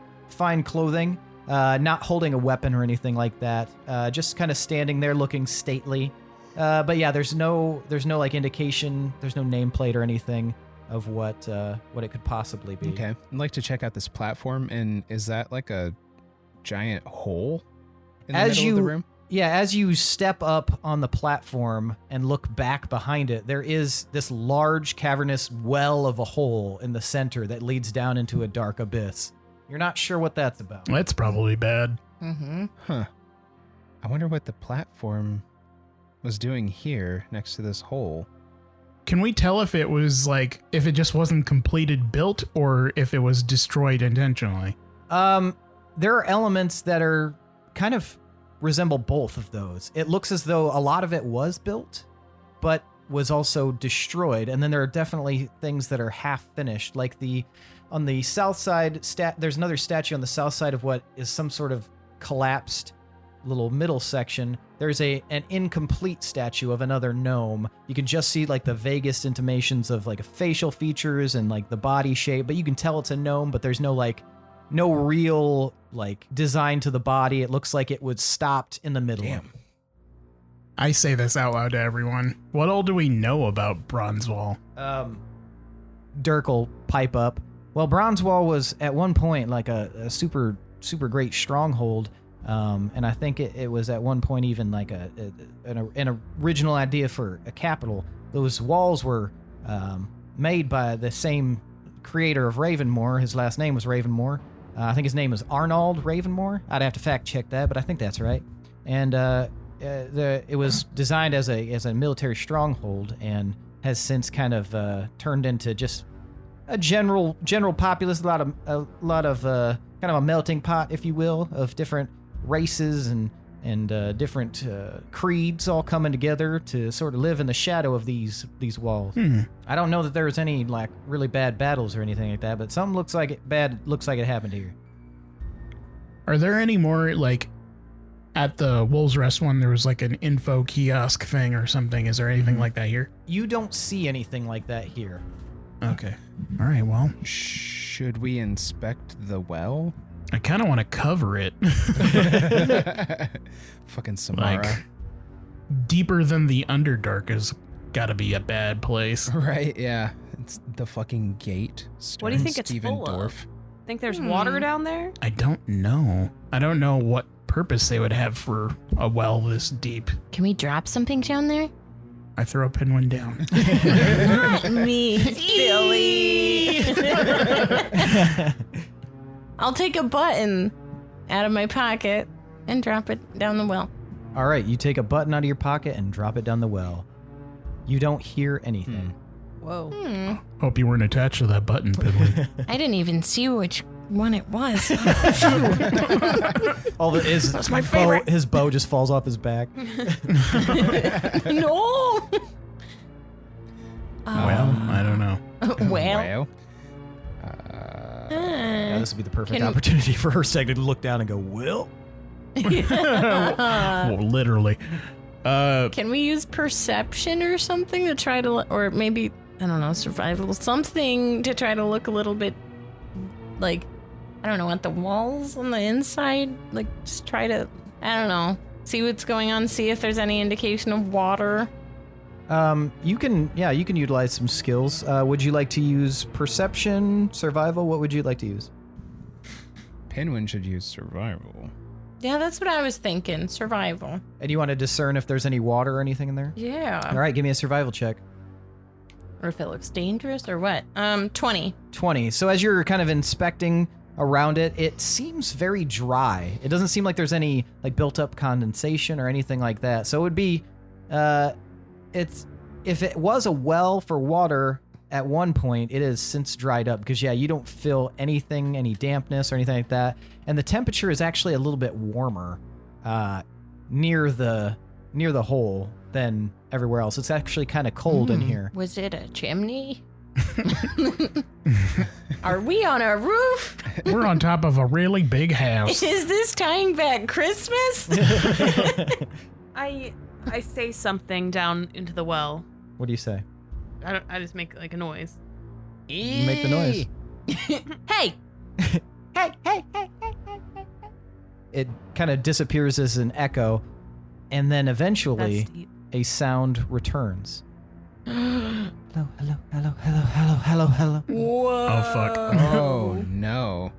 clothing, not holding a weapon or anything like that. Just kind of standing there looking stately. But yeah, there's no like indication, there's no nameplate or anything of what it could possibly be. Okay. I'd like to check out this platform, and is that like a giant hole in the middle of the room? Yeah, as you step up on the platform and look back behind it, there is this large cavernous well of a hole in the center that leads down into a dark abyss. You're not sure what that's about. That's probably bad. Mm-hmm. Huh. I wonder what the platform was doing here next to this hole. Can we tell if it was like, if it just wasn't completed built or if it was destroyed intentionally? There are elements that are kind of resemble both of those. It looks as though a lot of it was built, but was also destroyed. And then there are definitely things that are half finished, like on the south side, there's another statue on the south side of what is some sort of collapsed little middle section. There's an incomplete statue of another gnome. You can just see like the vaguest intimations of like facial features and like the body shape, but you can tell it's a gnome, but there's no real like design to the body. It looks like it was stopped in the middle. Damn. I say this out loud to everyone. What all do we know about Brozewall? Dirk will pipe up. Well, Brozewall was at one point like a super, super great stronghold. And I think it was at one point even like an original idea for a capital. Those walls were made by the same creator of Ravenmoor. His last name was Ravenmoor. I think his name was Arnold Ravenmoor. I'd have to fact check that, but I think that's right. And it was designed as a military stronghold and has since kind of turned into just a general populace, a lot of kind of a melting pot, if you will, of different races and different creeds all coming together to sort of live in the shadow of these walls. I don't know that there was any like really bad battles or anything like that, but something looks like it happened here. Are there any more like at the Wolves Rest one? There was like an info kiosk thing or something. Is there anything like that here? You don't see anything like that here. Okay. All right. Well, should we inspect the well? I kind of want to cover it. Fucking Samara. Like, deeper than the Underdark has got to be a bad place. Right, yeah. It's the fucking gate. What do you think it's Steven full Dwarf. of? Think there's water down there? I don't know. I don't know what purpose they would have for a well this deep. Can we drop something down there? I throw a Pinwin down. Not me, silly. I'll take a button out of my pocket and drop it down the well. All right, you take a button out of your pocket and drop it down the well. You don't hear anything. Whoa. Hope you weren't attached to that button, Pinwin. I didn't even see which one it was. That's my favorite. His bow just falls off his back. No. Well, I don't know. Well. Yeah, this would be the perfect Can- opportunity for her to look down and go, Will? Well, literally. Can we use perception or something to try to, or maybe, I don't know, survival, something to try to look a little bit like, I don't know, at the walls on the inside? Like, just try to, I don't know, see what's going on, see if there's any indication of water. You can utilize some skills. Would you like to use perception, survival? What would you like to use? Pinwin should use survival. Yeah, that's what I was thinking, survival. And you want to discern if there's any water or anything in there? Yeah. All right, give me a survival check. Or if it looks dangerous or what. 20. 20. So as you're kind of inspecting around it, it seems very dry. It doesn't seem like there's any like built up condensation or anything like that. So it would be, if it was a well for water, at one point, it has since dried up because, you don't feel anything, any dampness or anything like that. And the temperature is actually a little bit warmer near the hole than everywhere else. It's actually kind of cold in here. Was it a chimney? Are we on a roof? We're on top of a really big house. Is this tying back Christmas? I say something down into the well. What do you say? I just make like a noise. You make the noise. Hey! Hey. It kind of disappears as an echo, and then eventually That's deep. a sound returns. Hello. Whoa. Oh, fuck. Oh, no.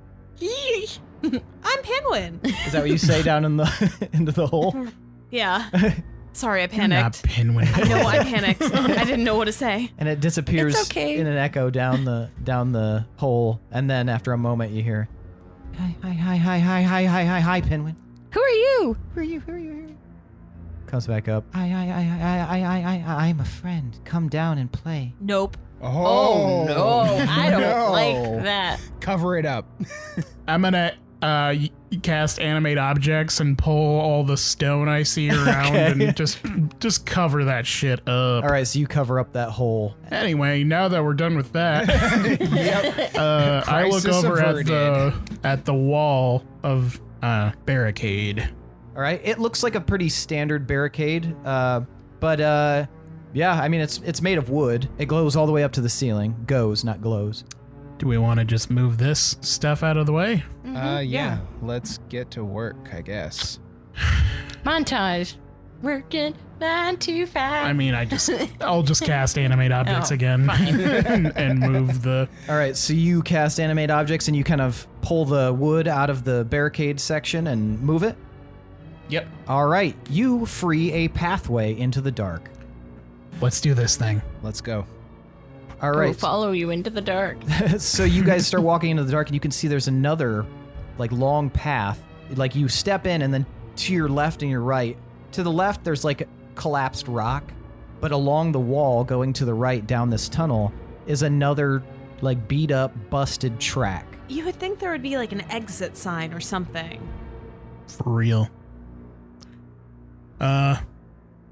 I'm Pinwin. Is that what you say down in the into the hole? Yeah. Sorry, I Not panicked. Pinwin. I know I panicked. I didn't know what to say. And it disappears It's okay. in an echo down the hole, and then after a moment you hear, hi, Pinwin. Who are you? Who are you? Comes back up. I'm a friend. Come down and play. Nope. Oh, no. I don't no. like that. Cover it up. I'm gonna cast animate objects and pull all the stone I see around Okay. and just cover that shit up. All right, so you cover up that hole. Anyway, now that we're done with that, Yep. I look Crisis over averted. at the wall of barricade. All right, it looks like a pretty standard barricade, but yeah, I mean it's made of wood. It glows all the way up to the ceiling. Goes, not glows. Do we want to just move this stuff out of the way? Yeah. Let's get to work, I guess. Montage. Working 9 to 5. I mean, I'll just cast animate objects Oh, again and move the. All right, so you cast animate objects and you kind of pull the wood out of the barricade section and move it. Yep. All right, you free a pathway into the dark. Let's do this thing. Let's go. All We'll right, follow you into the dark. so you guys start walking into the dark and you can see there's another like long path. Like you step in and then to your left and your right. To the left there's like collapsed rock, but along the wall going to the right down this tunnel is another like beat up busted track. You would think there would be like an exit sign or something. For real. I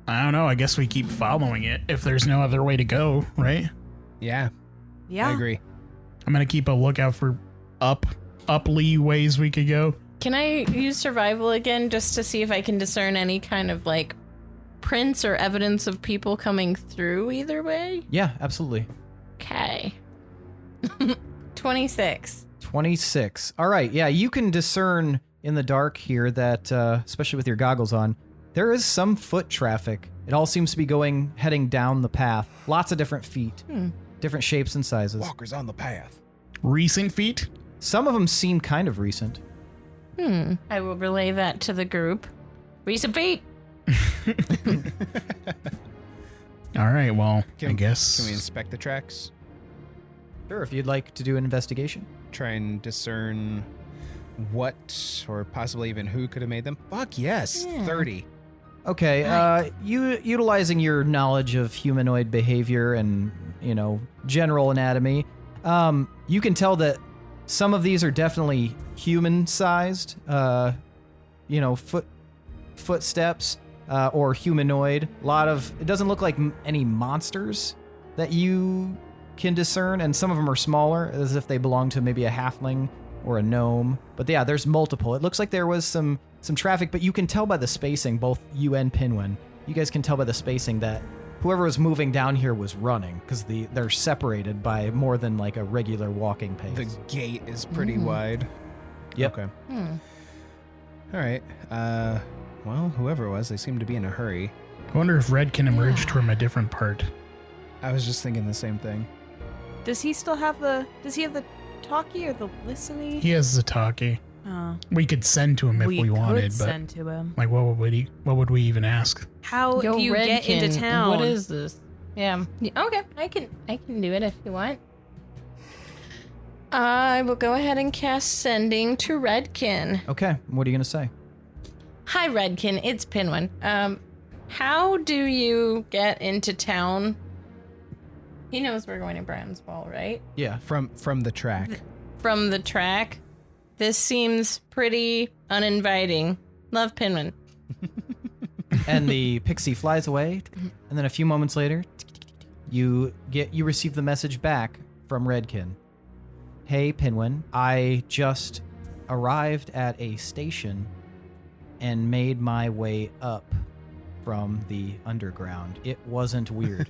don't know. I guess we keep following it if there's no other way to go, right? Yeah, Yeah. I agree. I'm gonna keep a lookout for uply ways we could go. Can I use survival again just to see if I can discern any kind of like prints or evidence of people coming through either way? Yeah, absolutely. Okay. 26. 26. All right, yeah, you can discern in the dark here that, especially with your goggles on, there is some foot traffic. It all seems to be heading down the path. Lots of different feet, different shapes and sizes. Walkers on the path. Recent feet? Some of them seem kind of recent. I will relay that to the group. Recent feet. All right, well, I guess. Can we inspect the tracks? Sure, if you'd like to do an investigation. Try and discern what or possibly even who could have made them? Fuck yes. Yeah. 30. Okay, you utilizing your knowledge of humanoid behavior and, general anatomy, you can tell that some of these are definitely human-sized, footsteps, or humanoid. It doesn't look like any monsters that you can discern, and some of them are smaller, as if they belong to maybe a halfling or a gnome. But yeah, there's multiple. It looks like there was some traffic, but you can tell by the spacing, both you and Pinwin, you guys can tell by the spacing that whoever was moving down here was running, because they're separated by more than like a regular walking pace. The gate is pretty wide. Yep. Okay. All right. Well, whoever it was, they seem to be in a hurry. I wonder if Redkin emerged from a different part. I was just thinking the same thing. Does he have the talkie or the listening? He has the talkie. Oh. We could send to him if we wanted, could but send to him. like, what would we even ask? How do you get into Redkin, town? What is this? Yeah. Okay, I can do it if you want. I will go ahead and cast sending to Redkin. Okay, what are you going to say? Hi, Redkin. It's Pinwin. How do you get into town He knows we're going to Brownswall, right? Yeah. From the track. From the track, this seems pretty uninviting. Love Pinwin. And the pixie flies away, and then a few moments later, you receive the message back from Redkin. Hey, Pinwin, I just arrived at a station and made my way up from the underground. It wasn't weird.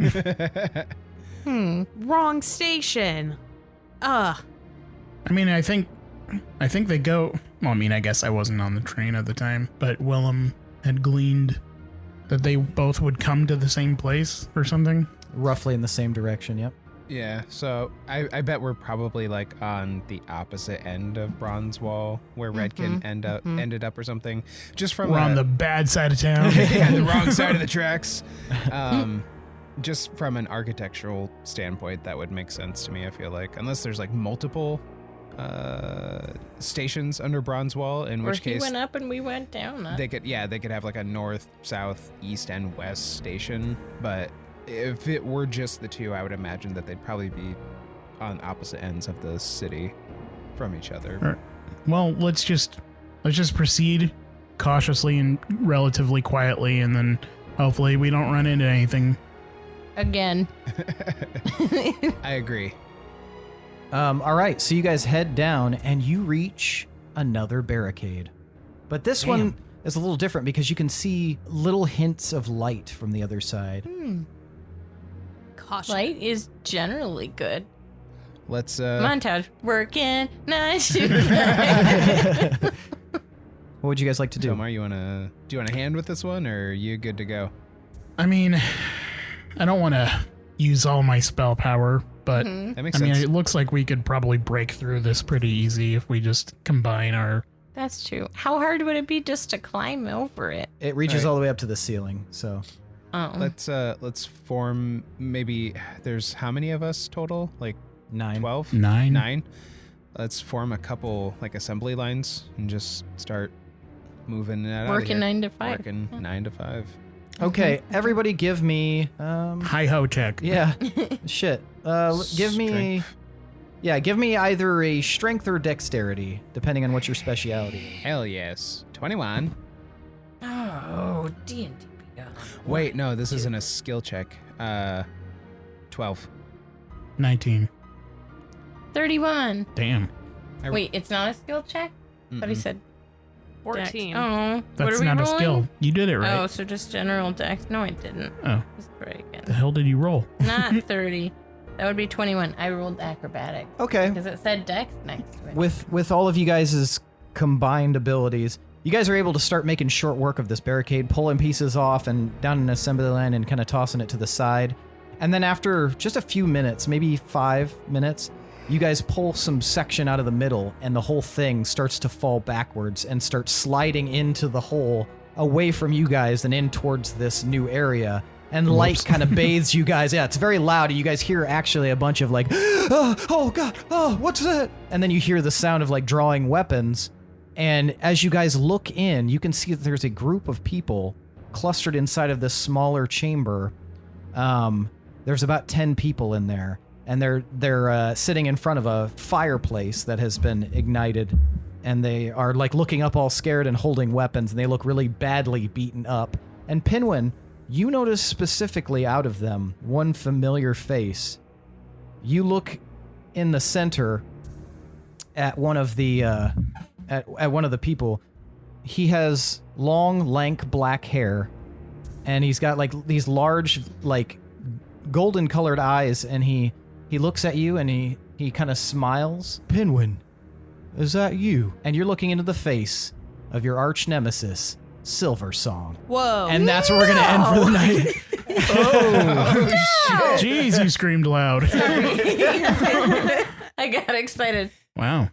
Wrong station. I mean, I think they go. Well, I mean, I guess I wasn't on the train at the time, but Willem had gleaned that they both would come to the same place or something. Roughly in the same direction, yep. Yeah, so I bet we're probably like on the opposite end of Brozewall, where Redkin ended up or something. Just from We're on the bad side of town. yeah, the wrong side of the tracks. Just from an architectural standpoint, that would make sense to me. I feel like, unless there's like multiple stations under Brozewall, in which case he went up and we went down. they could have like a north, south, east, and west station. But if it were just the two, I would imagine that they'd probably be on opposite ends of the city from each other. All right. Well, let's just proceed cautiously and relatively quietly, and then hopefully we don't run into anything. Again. I agree. All right, so you guys head down and you reach another barricade. But this one is a little different because you can see little hints of light from the other side. Caution. Light is generally good. Let's Montage. Working. Nice. What would you guys like to do? Tomar, do you want a hand with this one, or are you good to go? I mean, I don't want to use all my spell power, but That makes I mean, sense. it looks like we could probably break through this pretty easy if we just combine our. That's true. How hard would it be just to climb over it? It reaches All right. all the way up to the ceiling, so... Oh. Let's form. Maybe there's how many of us total? Like 9. 12? 9. 9. Let's form a couple like assembly lines and just start moving it out. Working 9 to 5. Working 9 to 5. Okay, everybody give me... Hi-ho check. yeah, shit. Give me... Strength. Yeah, give me either a strength or dexterity, depending on what your speciality is. Hell yes. 21. Oh, D&D. Wait, no, this isn't a skill check. 12. 19. 31. Damn. Wait, it's not a skill check? But he said 14. Dex. Oh, what That's are we not a rolling? skill. You did it right. Oh, so just general dex. No, I didn't. Oh, Let's try the again. hell did you roll? Not 30. That would be 21. I rolled acrobatic Okay, because it said dex next to it. with all of you guys' combined abilities, you guys are able to start making short work of this barricade, pulling pieces off and down an assembly line and kind of tossing it to the side. And then after just a few minutes, maybe 5 minutes, you guys pull some section out of the middle and the whole thing starts to fall backwards and start sliding into the hole away from you guys and in towards this new area. And light kind of bathes you guys. Yeah, it's very loud. And you guys hear actually a bunch of like, oh God, oh, what's that? And then you hear the sound of like drawing weapons. And as you guys look in, you can see that there's a group of people clustered inside of this smaller chamber. There's about 10 people in there, and they're sitting in front of a fireplace that has been ignited, and they are like looking up all scared and holding weapons, and they look really badly beaten up. And Pinwin, you notice specifically out of them one familiar face. You look in the center at one of the at one of the people. He has long, lank black hair, and he's got like these large, like golden colored eyes, and he looks at you and he kind of smiles. Pinwin, is that you? And you're looking into the face of your arch nemesis, Silversong. Whoa. And that's where we're gonna end for the night. Oh, shit. Jeez, you screamed loud. I got excited. Wow.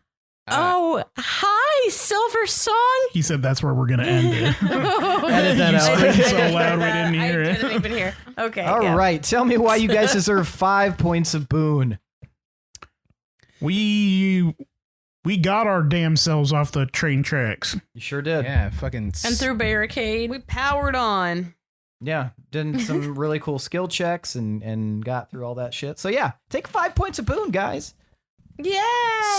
Oh, hi, Silver Song. He said that's where we're going to end it. Edit that You out. screamed so loud we didn't hear I it. didn't even hear. Okay. All yeah. right, tell me why you guys deserve 5 points of boon. We got our damn selves off the train tracks. You sure did. Yeah, fucking. And through barricade. We powered on. Yeah, did some really cool skill checks and got through all that shit. So yeah, take 5 points of boon, guys. Yay!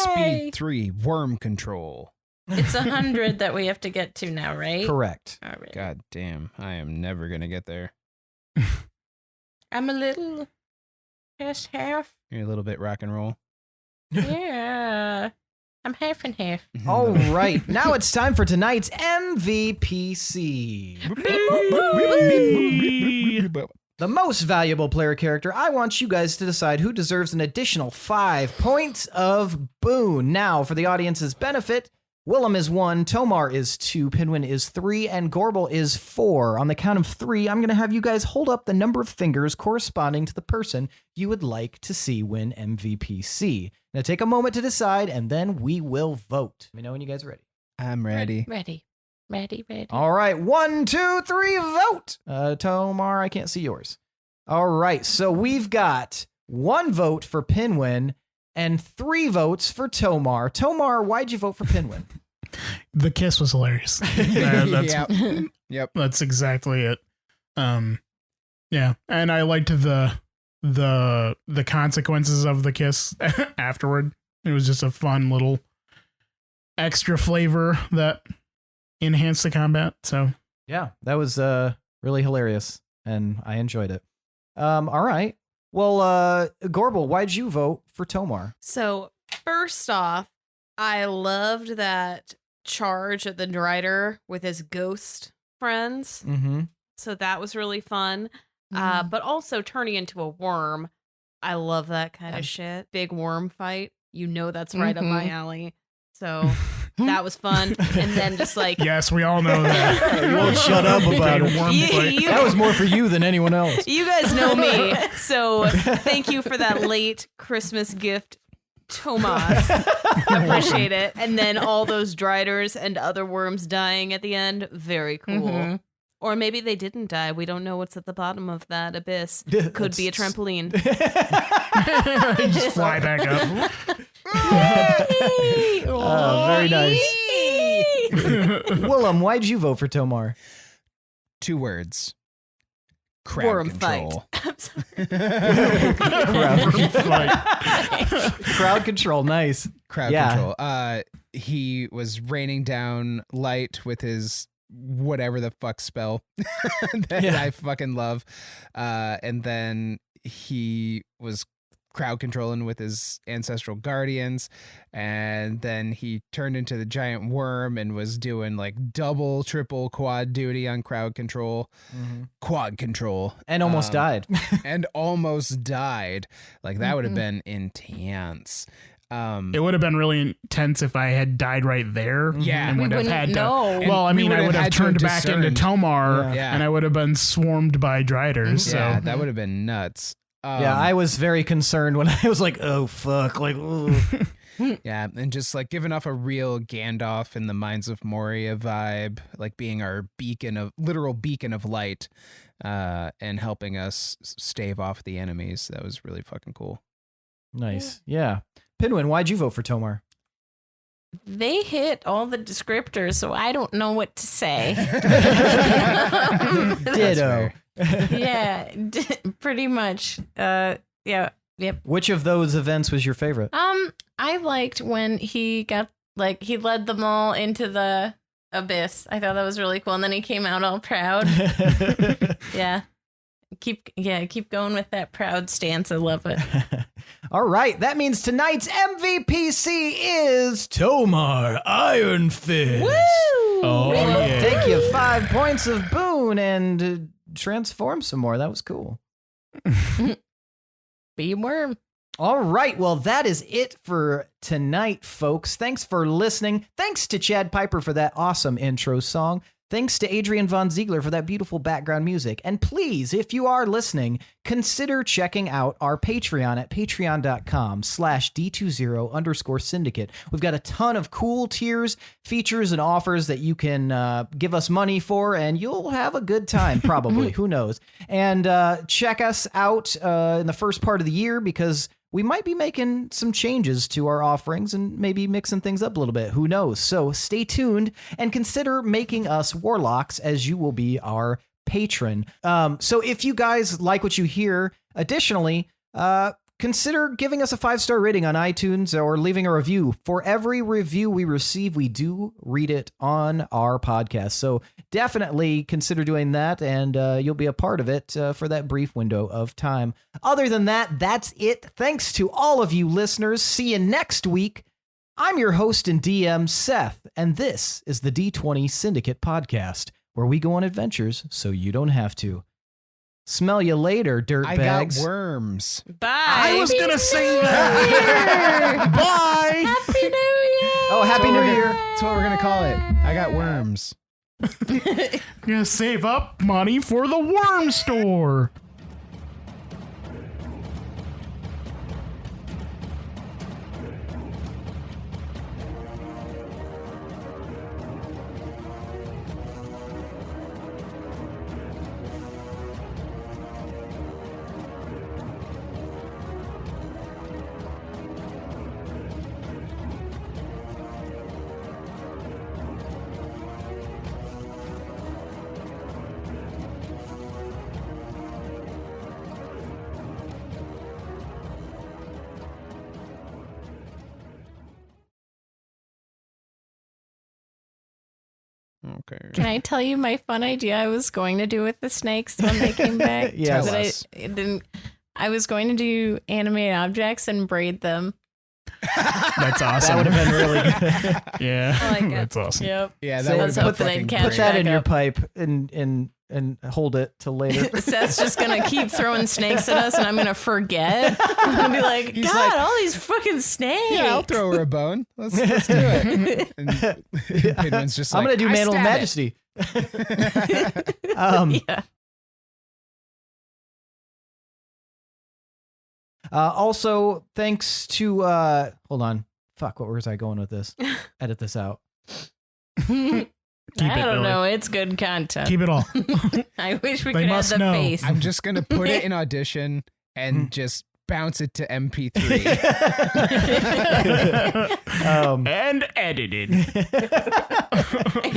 Speed 3, worm control. It's 100 that we have to get to now, right? Correct. All right. God damn, I am never gonna get there. I'm a little past half. You're a little bit rock and roll. Yeah. I'm half and half. All right, now it's time for tonight's MVPC. The most valuable player character. I want you guys to decide who deserves an additional 5 points of boon. Now, for the audience's benefit, Willem is 1, Tomar is 2, Pinwin is 3, and Gorbel is 4. On the count of 3, I'm going to have you guys hold up the number of fingers corresponding to the person you would like to see win MVPC. Now take a moment to decide, and then we will vote. Let me know when you guys are ready. I'm ready. Ready. All right, 1, 2, 3, vote. Tomar, I can't see yours. All right, so we've got 1 vote for Pinwin and 3 votes for Tomar. Tomar, why'd you vote for Pinwin? The kiss was hilarious. That's, Yep. that's exactly it. Yeah, and I liked the consequences of the kiss afterward. It was just a fun little extra flavor that enhanced the combat. So Yeah, that was really hilarious, and I enjoyed it. All right. Well, Gorbel, why'd you vote for Tomar? So first off, I loved that charge at the Drider with his ghost friends. Mm-hmm. So that was really fun. But also turning into a worm. I love that kind of shit. Big worm fight. You know that's right up my alley. So that was fun. And then just like... yes, we all know that. You won't shut up about it. Worm fight. That was more for you than anyone else. You guys know me. So thank you for that late Christmas gift, Tomas. Appreciate it. And then all those Driders and other worms dying at the end. Very cool. Mm-hmm. Or maybe they didn't die. We don't know what's at the bottom of that abyss. Could be a trampoline. Just fly back up. Very nice. Willem, why'd you vote for Tomar? 2 words. Crowd Worm control. Crowd control, nice. Crowd control. He was raining down light with his whatever the fuck spell that I fucking love. And then he was crowd controlling with his ancestral guardians, and then he turned into the giant worm and was doing like double, triple, quad duty on crowd control, quad control, and almost died. and almost died. Like that would have been intense. It would have been really intense if I had died right there. Yeah. And We would have wouldn't had to. know. Well, I We mean, I would have had to turned back into discerned. Tomar, Yeah. and I would have been swarmed by Driders. So Yeah, that would have been nuts. Yeah, I was very concerned when I was like, oh, fuck. Like, ooh. Yeah, and just like giving off a real Gandalf in the Mines of Moria vibe, like being our literal beacon of light, and helping us stave off the enemies. That was really fucking cool. Nice. Yeah. Pinwin, why'd you vote for Tomar? They hit all the descriptors, so I don't know what to say. Ditto. Yeah, pretty much. Yeah. Yep. Which of those events was your favorite? I liked when he got he led them all into the abyss. I thought that was really cool, and then he came out all proud. Yeah. Keep going with that proud stance. I love it. All right, that means tonight's MVPC is Tomar Ironfist. Woo! Oh, yeah. Take you 5 points of boon and transform some more. That was cool. Be a worm. All right, well, that is it for tonight, folks. Thanks for listening. Thanks to Chad Piper for that awesome intro song. Thanks to Adrian Von Ziegler for that beautiful background music. And please, if you are listening, consider checking out our Patreon at patreon.com/D20_syndicate. We've got a ton of cool tiers, features, and offers that you can give us money for, and you'll have a good time, probably. Who knows? And check us out in the first part of the year, because we might be making some changes to our offerings and maybe mixing things up a little bit. Who knows? So stay tuned and consider making us warlocks, as you will be our patron. So if you guys like what you hear, additionally, consider giving us a 5-star rating on iTunes or leaving a review. For every review we receive, we do read it on our podcast. So definitely consider doing that, and you'll be a part of it for that brief window of time. Other than that, that's it. Thanks to all of you listeners. See you next week. I'm your host and DM, Seth, and this is the D20 Syndicate podcast, where we go on adventures so you don't have to. Smell you later, dirtbags. I got worms. Bye. I was gonna say that. Bye. Happy New Year. Oh, Happy New Year. That's what we're gonna call it. I got worms. Gonna save up money for the worm store. Okay. Can I tell you my fun idea I was going to do with the snakes when they came back? Yes. Tell But us. I was going to do animate objects and braid them. That's awesome. That would have been really good. Yeah, I like it. that's awesome. Yep. Yeah, So that I would was have been hoping they'd fucking catch Put great. that back in your up. pipe and hold it till later. Seth's just gonna keep throwing snakes at us, and I'm gonna forget. I'm gonna be like, He's God, like, all these fucking snakes. Yeah, I'll throw her a bone. Let's do it. And Pinwin's just I'm like, gonna do "I Mantle of stab it." Majesty. Yeah. Also, thanks to hold on. Fuck, what was I going with this? Edit this out. I don't Billy. know. It's good content. Keep it all. I wish we They could have must the know. face. I'm just gonna put it in audition and just bounce it to MP3. And edited.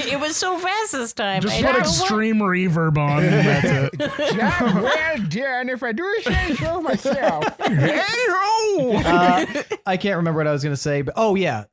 It was so fast this time. Just I put don't know extreme reverb on. That's it. Job well done. If I do say so myself. Hey-ho! I can't remember what I was going to say, but oh yeah,